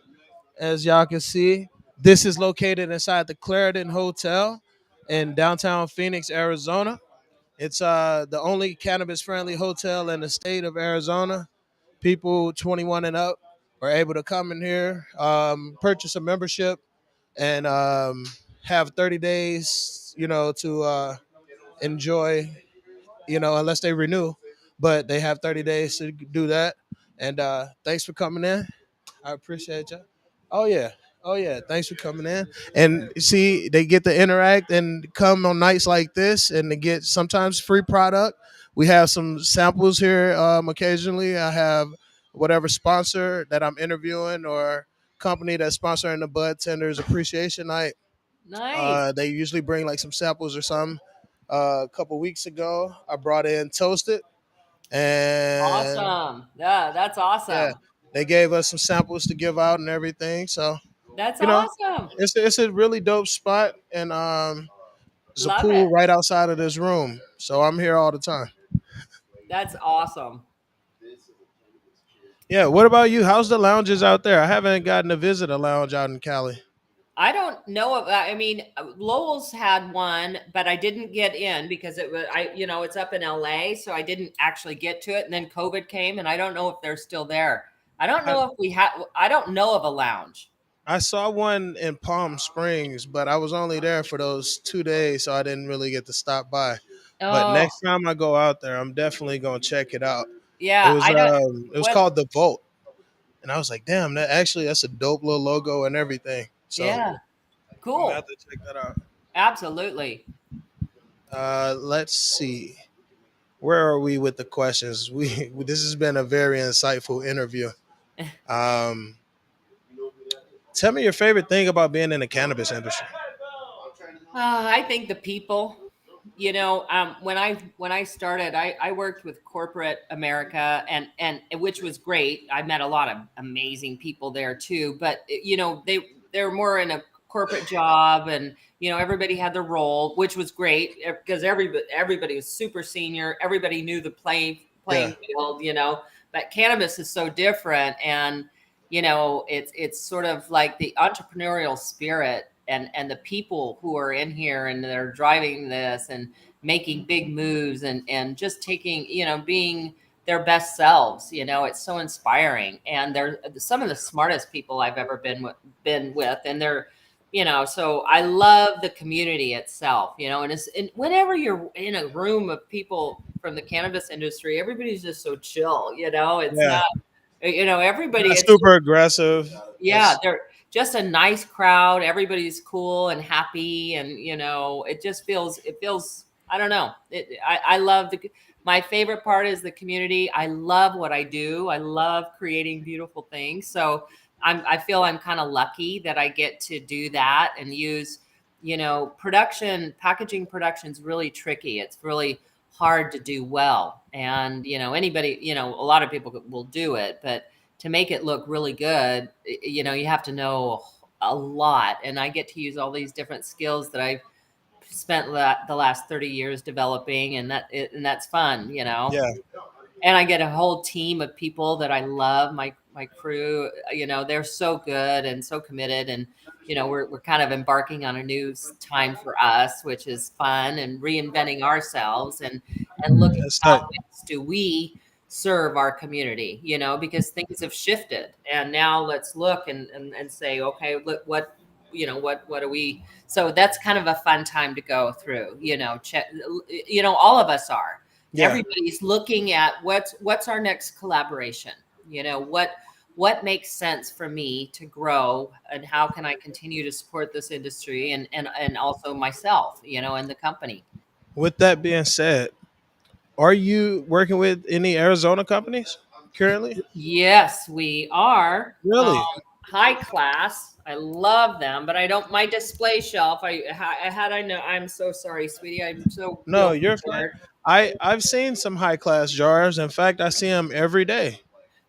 as y'all can see. This is located inside the Clarendon Hotel in downtown Phoenix, Arizona. It's the only cannabis friendly hotel in the state of Arizona. People 21 and up are able to come in here, purchase a membership, and have 30 days, to enjoy, unless they renew. But they have 30 days to do that. And thanks for coming in. I appreciate you. Oh yeah. Oh yeah. Thanks for coming in. And see, they get to interact and come on nights like this and to get sometimes free product. We have some samples here occasionally. I have whatever sponsor that I'm interviewing or company that's sponsoring the Bud Tenders Appreciation Night. Nice. They usually bring like some samples or something. A couple weeks ago, I brought in Toasted, and Awesome. Yeah, that's yeah, awesome. they gave us some samples to give out and everything. So That's you know, awesome. it's a really dope spot, and there's a Love it. pool right outside of this room, so I'm here all the time. That's awesome. Yeah. What about you? How's the lounges out there? I haven't gotten to visit a lounge out in Cali. I don't know of, I mean, Lowell's had one, but I didn't get in because it was, it's up in LA. So I didn't actually get to it. And then COVID came and I don't know if they're still there. I don't I, know if I don't know of a lounge. I saw one in Palm Springs, but I was only there for those 2 days, so I didn't really get to stop by. But Oh, next time I go out there, I'm definitely gonna check it out. yeah. I don't, It was what, called the Vault, and I was like, damn, that's a dope little logo and everything. So yeah, I'm gonna have cool. to check that out. Absolutely. Let's see. Where are we with the questions? We this has been a very insightful interview. Um, Tell me your favorite thing about being in the cannabis industry. I think the people, when I started, I worked with corporate America, and which was great. I met a lot of amazing people there too. But they were more in a corporate job, and everybody had their role, which was great because everybody was super senior. Everybody knew the Yeah, playing field. But cannabis is so different, and it's sort of like the entrepreneurial spirit and the people who are in here and they're driving this and making big moves and just taking being their best selves. It's so inspiring, and they're some of the smartest people I've ever been with, and they're so I love the community itself. And whenever you're in a room of people from the cannabis industry, everybody's just so chill. It's yeah. not everybody, Not it's super aggressive. yeah, It's they're just a nice crowd. Everybody's cool and happy, and it feels. I don't know. I love my favorite part is the community. I love what I do. I love creating beautiful things. So I feel I'm kind of lucky that I get to do that and use packaging production's really tricky. It's really hard to do well, and anybody, a lot of people will do it, but to make it look really good, you have to know a lot. And I get to use all these different skills that I've spent the last 30 years developing, and that's fun. yeah. And I get a whole team of people that I love. My crew, they're so good and so committed, and we're kind of embarking on a new time for us, which is fun and reinventing ourselves and looking That's how tight. best do we serve our community, because things have shifted, and now let's look and say, okay, look what do we, so that's kind of a fun time to go through, check, all of us are. Yeah. Everybody's looking at what's our next collaboration. What makes sense for me to grow, and how can I continue to support this industry and also myself, and the company. With that being said, are you working with any Arizona companies currently? Yes, we are. Really? High class. I love them, but I don't. My display shelf. I had. I know. I'm so sorry, sweetie. I'm so No, guilty you're for fine. it. I've seen some high class jars. In fact, I see them every day.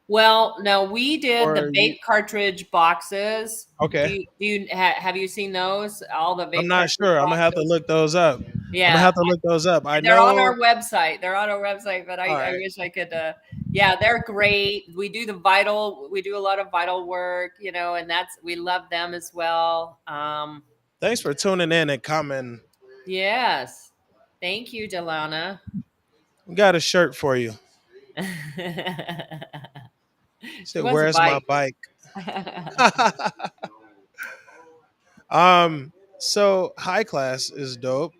Well, no, we did the or you? vape cartridge boxes. Okay, Have you seen those? All the I'm vape not cartridge sure. I'm gonna have to boxes. look those up. I'm gonna Yeah, have to look those up. I they're on know. our website. They're on our website, but All I right. wish I could. Yeah, they're great. We do the vital. We do a lot of vital work, and we love them as well. Thanks for tuning in and commenting. Yes, thank you, Delana. We got a shirt for you. He She said, wants a "Where's my bike. bike?" So high class is dope.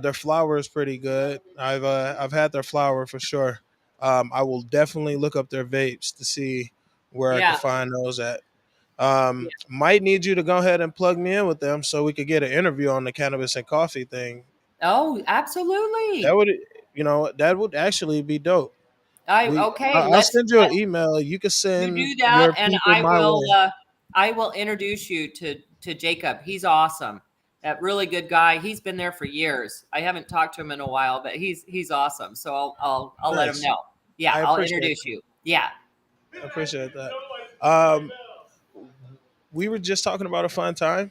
Their flour is pretty good. I've had their flour for sure. I will definitely look up their vapes to see where I could Yeah. find those at. Yeah. Might need you to go ahead and plug me in with them so we could get an interview on the cannabis and coffee thing. Oh, That absolutely. would, that would actually be dope. Okay. I'll Let's send you an let email. You can you send do that, your and people my way. I will introduce you to Jacob. He's awesome. A really good guy. He's been there for years. I haven't talked to him in a while, but he's awesome. So I'll let him Nice. know. Yeah, I I'll appreciate introduce you. Yeah. that. I appreciate that. Um, we were just talking about a fun time.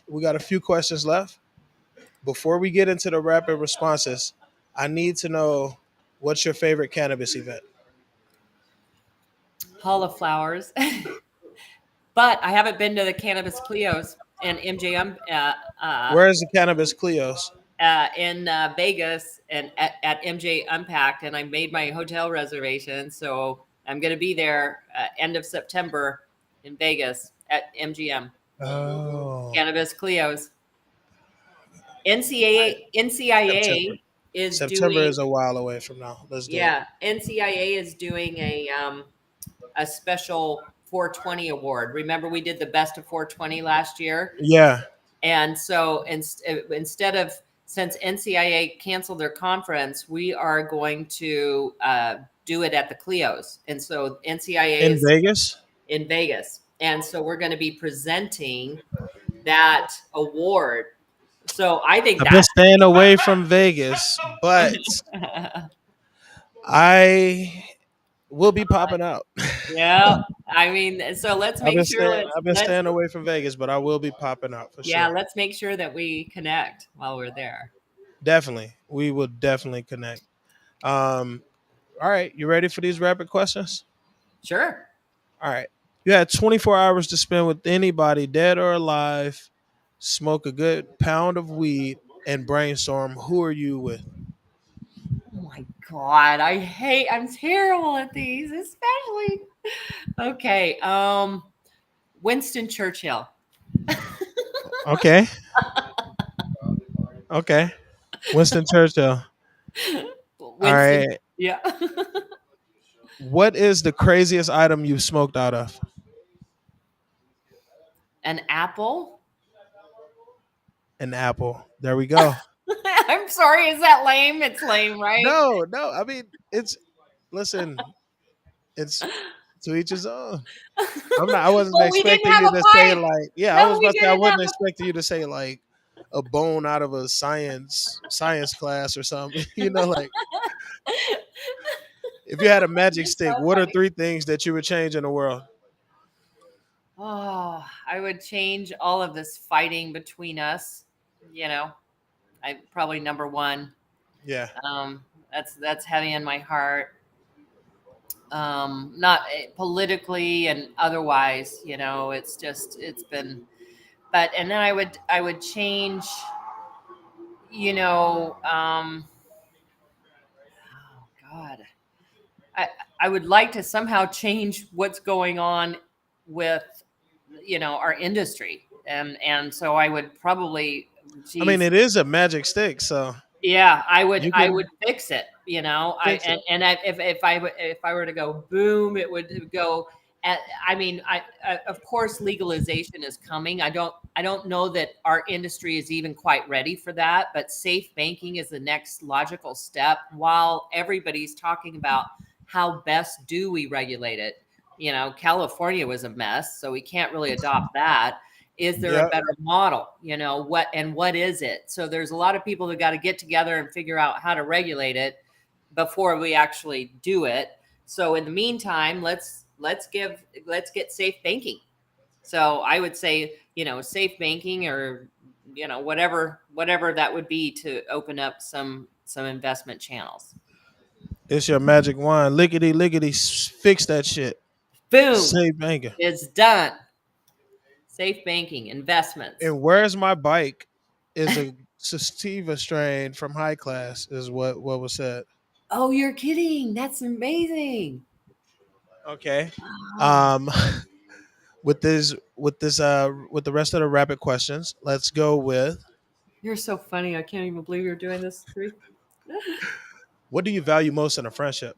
We got a few questions left. Before we get into the rapid responses, I need to know what's your favorite cannabis event? Hall of Flowers. But I haven't been to the Cannabis Clios and MJM Where's the Cannabis Cleos? in Vegas and at MJ Unpacked, and I made my hotel reservation, so I'm going to be there end of September in Vegas at MGM Oh, Cannabis Clios. NCIA September. is September doing is a while away from now. Let's do it. yeah NCIA is doing a special 420 award. Remember we did the best of 420 last year. Yeah. And so instead of, since NCIA canceled their conference, we are going to do it at the Clios. And so NCIA In is Vegas? in Vegas. And so we're going to be presenting that award. So I think I've been that's staying away from Vegas, but I will be popping out. yeah. I mean, so let's make sure I've been staying away from Vegas, but I will be popping out for yeah, sure. let's make sure that we connect while we're there. Definitely. We will definitely connect. Um, all right, you ready for these rapid questions? Sure. All right. You had 24 hours to spend with anybody, dead or alive, smoke a good pound of weed, and brainstorm. Who are you with? Oh my God. I'm terrible at these, especially. Okay. Winston Churchill. Okay. Okay. Winston Churchill. All Winston. right. Yeah. What is the craziest item you've smoked out of? An apple. An apple. There we go. I'm sorry. Is that lame? It's lame, right? No, no. I mean, listen, it's to each his own. I wasn't Well, we didn't expecting have you a to say pipe. like, yeah, I No, was we about to say I didn't have wasn't a. expecting you to say like a bone out of a science class or something. Like if you had a magic You're stick, so what are funny. three things that you would change in the world? Oh, I would change all of this fighting between us. You know, I probably number one. Yeah. That's heavy in my heart. Not politically and otherwise. It's just it's been. But and then I would change. You know, oh God, I I would like to somehow change what's going on with our industry, and so I would probably, I mean, geez, it is a magic stick, so yeah, I would you I would can fix it. I fix it. if I were to go boom, it would go. At, I mean, of course legalization is coming. I don't know that our industry is even quite ready for that, but safe banking is the next logical step. While everybody's talking about how best do we regulate it, California was a mess, so we can't really adopt that. Is there a Yep. better model? What is it? So there's a lot of people that got to get together and figure out how to regulate it before we actually do it. So in the meantime, let's get safe banking. So I would say, safe banking, or whatever that would be, to open up some investment channels. It's your magic wand. Lickety lickety, fix that shit. Boom, Safe banking. it's done. Safe banking, investments. And where's my bike? Is a sativa strain from high class. Is what was said. Oh, you're kidding. That's amazing. Okay. Oh, Um, with the rest of the rapid questions, let's go with you're so funny. I can't even believe you're doing this, Three. what do you value most in a friendship?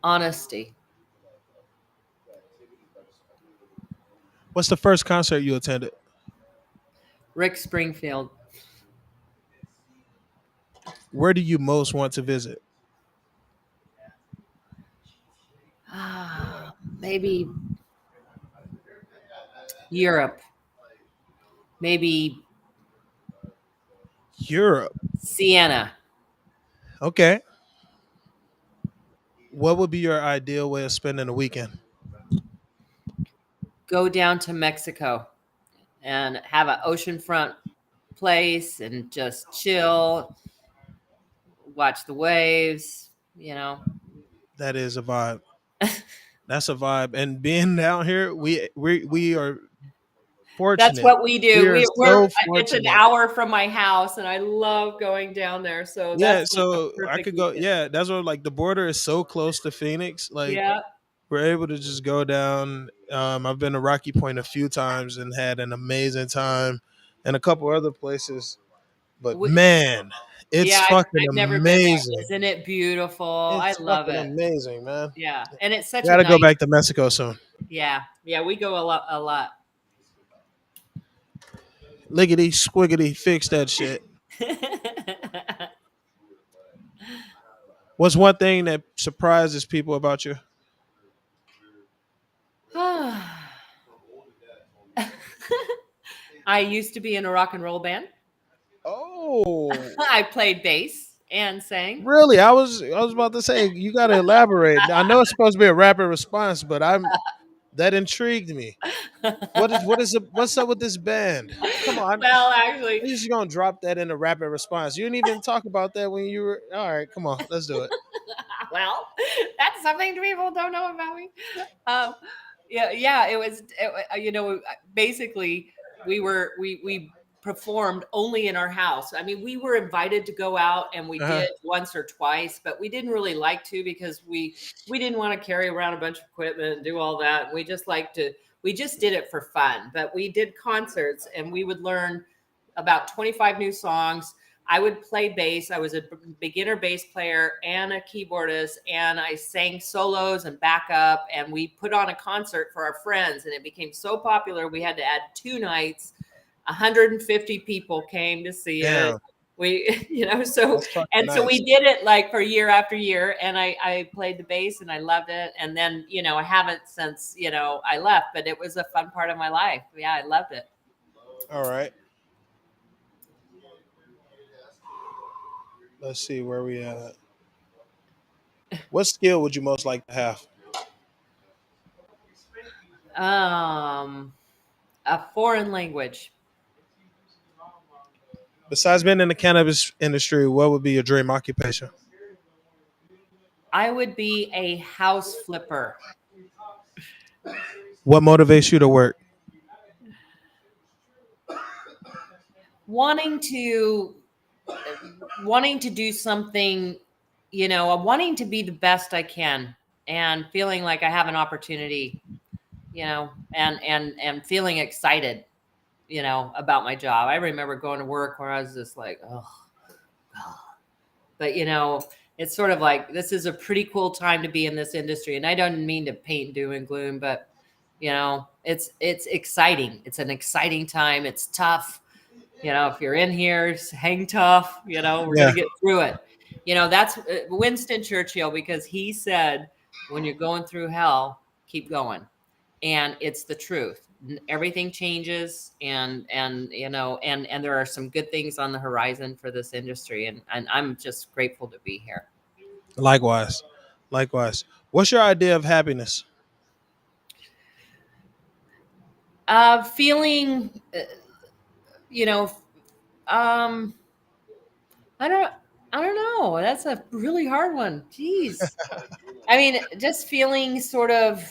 Honesty. What's the first concert you attended? Rick Springfield. Where do you most want to visit? Maybe Europe. Maybe Europe. Sienna. Okay. What would be your ideal way of spending a weekend? Go down to Mexico and have an oceanfront place and just chill, watch the waves, you know. That is a vibe. That's a vibe. And being down here, we are That's fortunate. what we do. We are We're so It's an fortunate. hour from my house, and I love going down there. So Yeah, that's like a so I perfect could go. weekend. Yeah, that's what, like, the border is so close to Phoenix. Like, Yeah. we're able to just go down. I've been to Rocky Point a few times and had an amazing time, and a couple other places. But We, man, it's yeah, fucking I've never been there. amazing. Isn't it beautiful? I It's love fucking it. amazing, man. Yeah, and it's such a Got to go nice. back to Mexico soon. Yeah, yeah, we go a lot, a lot. Lickety squiggity, fix that shit. What's one thing that surprises people about you? I used to be in a rock and roll band. Oh, I played bass and sang. really? I was about to say you got to elaborate. I know it's supposed to be a rapid response, but that intrigued me. What's up with this band? Come on, Well, actually, you're just gonna drop that in a rapid response. You didn't even talk about that when you were. All right, come on, let's do it. well, that's something people don't know about me. Um, yeah, yeah, basically we performed only in our house. I mean, we were invited to go out, and we Uh-huh. did once or twice, but we didn't really like to, because we didn't want to carry around a bunch of equipment and do all that. We just did it for fun. But we did concerts, and we would learn about 25 new songs. I would play bass. I was a beginner bass player and a keyboardist, and I sang solos and backup. And we put on a concert for our friends, and it became so popular we had to add 2 nights. 150 people came to see it. Damn, We, so that's fucking and so we nice. did it like for year after year, and I played the bass and I loved it. And then I haven't since I left, but it was a fun part of my life. Yeah, I loved it. All right, let's see where we at. What skill would you most like to have? Um, a foreign language. Besides being in the cannabis industry, what would be your dream occupation? I would be a house flipper. What motivates you to work? Wanting to wanting to do something, wanting to be the best I can, and feeling like I have an opportunity, and feeling excited, about my job. I remember going to work where I was just like, oh, God. But it's sort of like, this is a pretty cool time to be in this industry. And I don't mean to paint doom and gloom, but it's exciting. It's an exciting time. It's tough. If you're in here, hang tough. We're Yeah, gonna get through it. That's Winston Churchill, because he said, when you're going through hell, keep going. And it's the truth. Everything changes, and there are some good things on the horizon for this industry, and I'm just grateful to be here. likewise. Likewise. What's your idea of happiness? Feeling, you know, um, I don't, I don't know. That's a really hard one. Jeez. I mean, just feeling sort of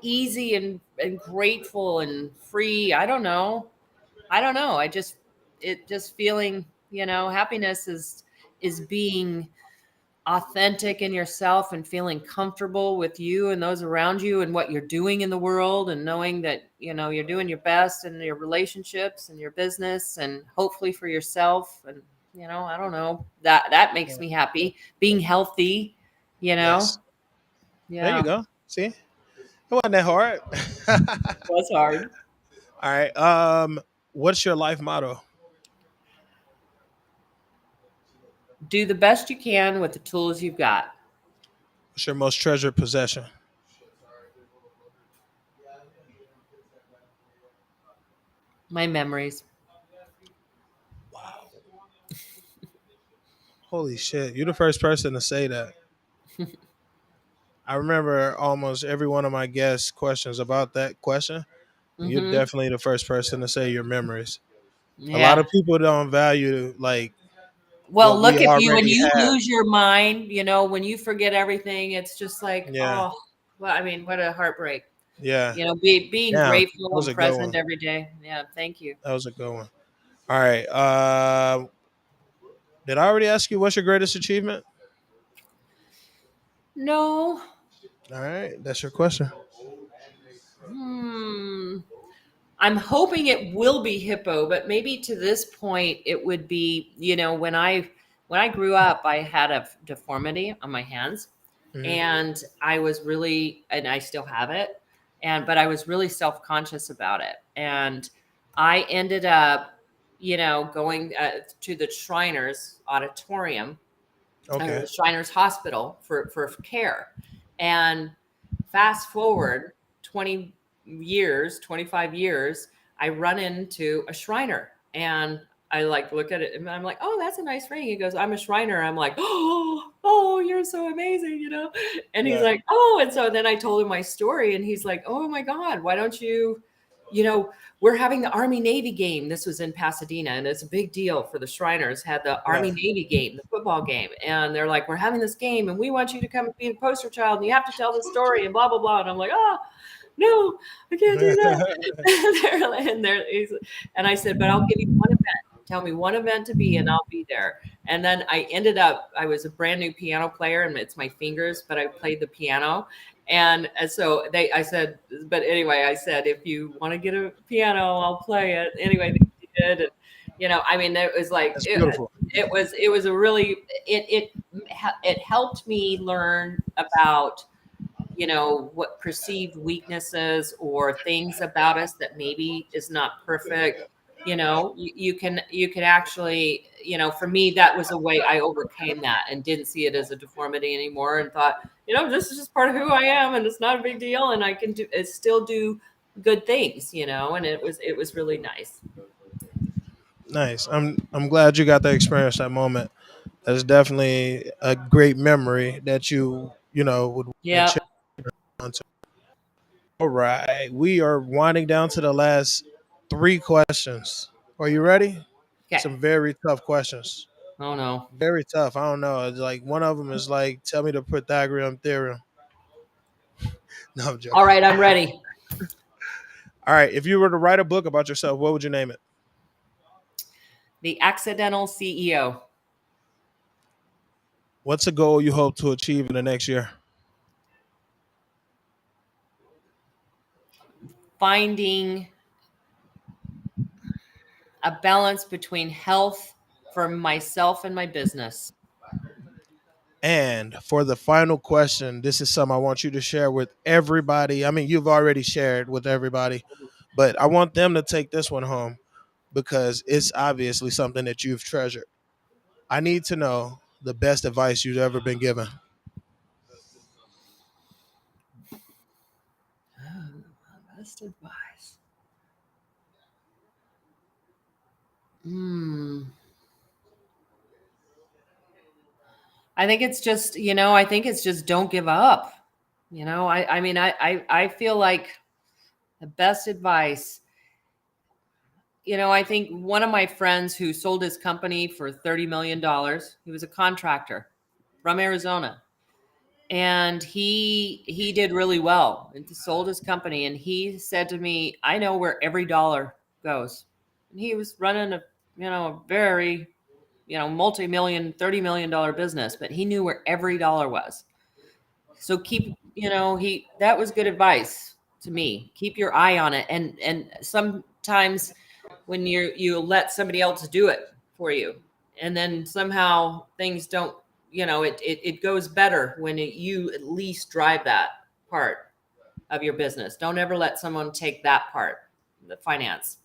easy and grateful and free. I don't know. I don't know. It just feeling, happiness is being authentic in yourself and feeling comfortable with you and those around you and what you're doing in the world and knowing that, you're doing your best in your relationships and your business and hopefully for yourself. And, I don't know. That makes Yeah. me happy. Being healthy, you know. Yes. There you Yeah. go. See, it wasn't that hard. Was hard. All right. What's your life motto? Do the best you can with the tools you've got. What's your most treasured possession? My memories. Wow. Holy shit. You're the first person to say that. I remember almost every one of my guest questions about that question. You're Mm-hmm. definitely the first person to say your memories. A lot Yeah. of people don't value like Well, what we look at you when already you have. lose your mind, when you forget everything, it's just like, Yeah. oh, well, I mean, what a heartbreak. Yeah. Being Damn. That grateful was and a good present one. every day. Yeah, thank you. That was a good one. All right. Did I already ask you what's your greatest achievement? No. All right. That's your question. Hmm. I'm hoping it will be Hippo, but maybe to this point it would be, when I grew up, I had a deformity on my hands, Hmm. and I was really, and I still have it, but I was really self-conscious about it. And I ended up, going to the Shriners Auditorium, Okay. or Shriners Hospital for care. And fast forward 20 years, 25 years, I run into a Shriner, and I like look at it and I'm like, oh, that's a nice ring. He goes, I'm a Shriner. I'm like, oh, you're so amazing. And he's Yeah. like, oh, and so then I told him my story, and he's like, oh my God, why don't you, you know, we're having the Army Navy game. This was in Pasadena, and it's a big deal for the Shriners. Had the Yeah. Army Navy game, the football game, and they're like, "We're having this game, and we want you to come and be the poster child, and you have to tell the story, and blah blah blah." And I'm like, "Oh, no, I can't do that." And I said, "But I'll give you one event. Tell me one event to be, and I'll be there." And then I ended up, I was a brand new piano player, and it's my fingers, but I played the piano. And so I said, but anyway, I said, if you want to get a piano, I'll play it. Anyway, they did. And, I mean, it was like, That's beautiful. it was a really, it helped me learn about, what perceived weaknesses or things about us that maybe is not perfect. You can actually, for me, that was a way I overcame that and didn't see it as a deformity anymore, and thought, this is just part of who I am, and it's not a big deal, and I can still do good things, and it was really nice. Nice. I'm glad you got to experience that moment. That's definitely a great memory that you would want to Yeah. check onto. All right. We are winding down to the last three questions. Are you ready? Okay. Some very tough questions. Oh no. Very tough. I don't know. It's like one of them is like, tell me the Pythagorean theorem. No, I'm All joking. right, I'm ready. All right. If you were to write a book about yourself, what would you name it? The accidental CEO. What's a goal you hope to achieve in the next year? Finding a balance between health for myself and my business. And for the final question, this is something I want you to share with everybody. I mean, you've already shared with everybody, but I want them to take this one home because it's obviously something that you've treasured. I need to know the best advice you've ever been given. Best advice. Hmm. I think it's just, I think it's just don't give up. I mean, I feel like the best advice, I think one of my friends who sold his company for $30 million, he was a contractor from Arizona. And he did really well and sold his company. And he said to me, I know where every dollar goes. And he was running a very, multi-million, $30 million business, but he knew where every dollar was. So keep, that was good advice to me. Keep your eye on it. And sometimes when you let somebody else do it for you, and then somehow things don't, it goes better when you at least drive that part of your business. Don't ever let someone take that part, the finance.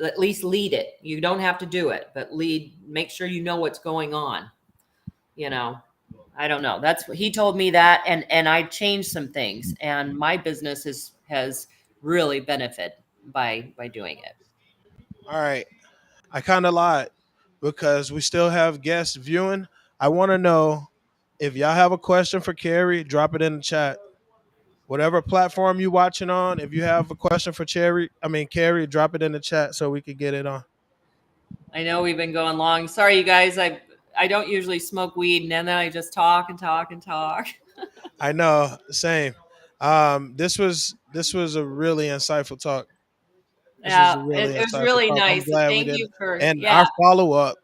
At least lead it. You don't have to do it, but lead, make sure you know what's going on, you know. I don't know. That's what he told me, that, and I changed some things, and my business has really benefited by doing it. All right. I kind of lied because we still have guests viewing. I want to know if y'all have a question for Kary, drop it in the chat. Whatever platform you watching on, if you have a question for Kary, drop it in the chat so we could get it on. I know we've been going long. Sorry, you guys. I don't usually smoke weed, and then I just talk and talk and talk. I know, same. This was a really insightful talk. This was Yeah, a really it was insightful really talk. I'm nice. glad we Thank did you it. for, And yeah. our follow up,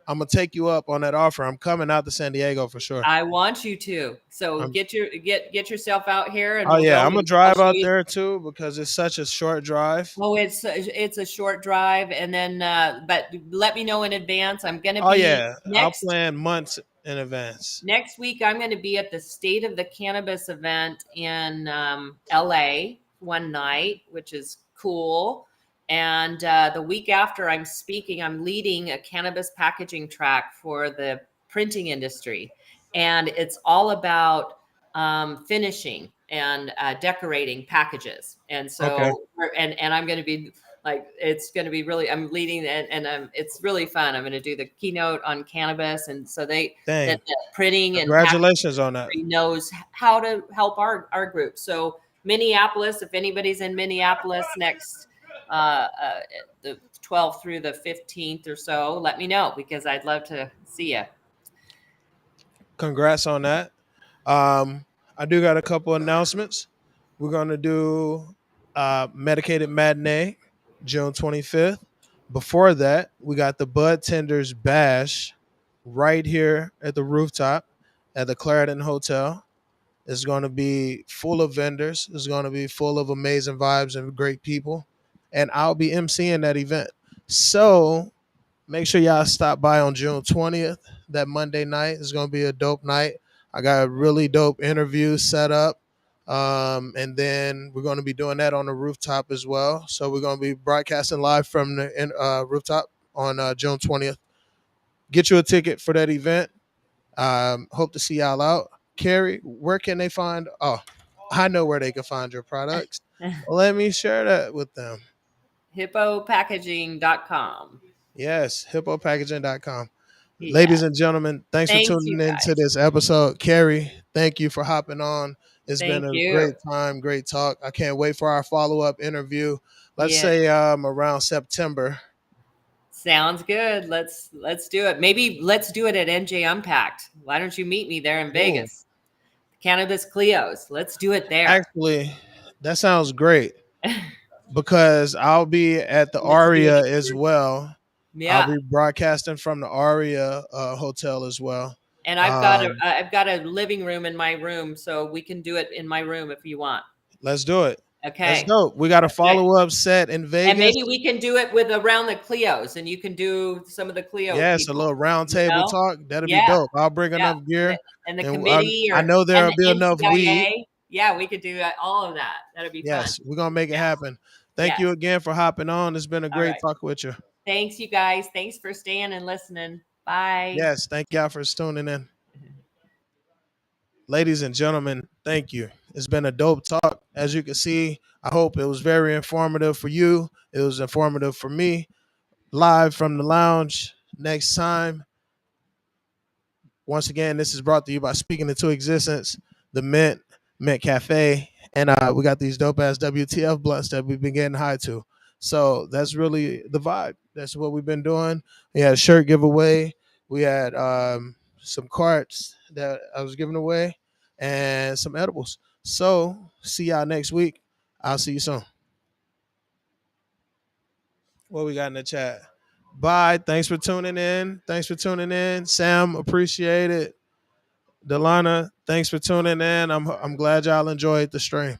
I'm gonna take you up on that offer. I'm coming out to San Diego for sure. I want you to. So I'm, get yourself out here, and oh we'll yeah, go. I'm gonna I'll drive show out you. there too because it's such a short drive. Oh, it's a short drive, and then but let me know in advance. I'm going to Oh be yeah, I'll next plan months in advance. next week. I'm going to be at the State of the Cannabis event in LA one night, which is cool. And the week after, I'm speaking. I'm leading a cannabis packaging track for the printing industry, and it's all about finishing and decorating packages. And Okay, so, and I'm going to be like, it's going to be really, I'm leading, and it's really fun. I'm going to do the keynote on cannabis, and so dang, that printing and packaging congratulations on that. knows how to help our group. So Minneapolis, if anybody's in Minneapolis next the 12th through the 15th or so, let me know, because I'd love to see you. Congrats on that. Um, I do got a couple announcements. We're gonna do Medicated Matinee, June 25th. Before that, we got the Bud Tenders Bash right here at the rooftop at the Clarendon Hotel. It's going to be full of vendors. It's going to be full of amazing vibes and great people. And I'll be emceeing that event. So make sure y'all stop by on June 20th, that Monday night. It's going to be a dope night. I got a really dope interview set up. And then we're going to be doing that on the rooftop as well. So we're going to be broadcasting live from the rooftop on June 20th. Get you a ticket for that event. Hope to see y'all out. Kary, where can they find? Oh, I know where they can find your products. Let me share that with them. Hippopackaging.com. Yes, hippopackaging.com. Yeah. Ladies and gentlemen, thanks for Thanks, tuning you in to guys. this episode. Kary, thank you for hopping on. It's been Thank a you. great time, great talk. I can't wait for our follow up interview. Let's Yeah. say around September. Sounds good. Let's do it. Maybe let's do it at NJ Unpacked. Why don't you meet me there in Ooh, Vegas? Cannabis Cleos. Let's do it there. actually, that sounds great because I'll be at the Let's do it Aria in as person. well. I'll Yeah. be broadcasting from the Aria hotel as well. And Um, I've got a living room in my room, so we can do it in my room if you want. let's do it. That's Okay. dope. We got a Okay. follow up set in And Vegas. maybe we can do it with around the Cleos, and you can do some of the Cleo Yes, a people, little round you table know? talk. That'll be Yeah. dope. I'll bring Yeah. enough And gear, the and committee, I or know and there'll the be enough weed. NCIA. Yeah, we could do all of that. That'd be fun. Yes, we're gonna make it Yes. happen. Thank you Yes. again for hopping on. It's been a All great right. talk with you. Thanks, you guys. Thanks for staying and listening. Bye. Yes, thank y'all for tuning in. Ladies and gentlemen, thank you. It's been a dope talk. As you can see, I hope it was very informative for you. It was informative for me. Live from the lounge. Next time, Once again, this is brought to you by Speaking Into Existence, the Mint Cafe, and we got these dope ass WTF blunts that we've been getting high to. So that's really the vibe. That's what we've been doing. We had a shirt giveaway. We had some carts that I was giving away and some edibles. So see y'all next week. I'll see you soon. What we got in the chat? Bye. Thanks for tuning in. Thanks for tuning in. Sam, appreciate it. Delana, thanks for tuning in. I'm glad y'all enjoyed the stream.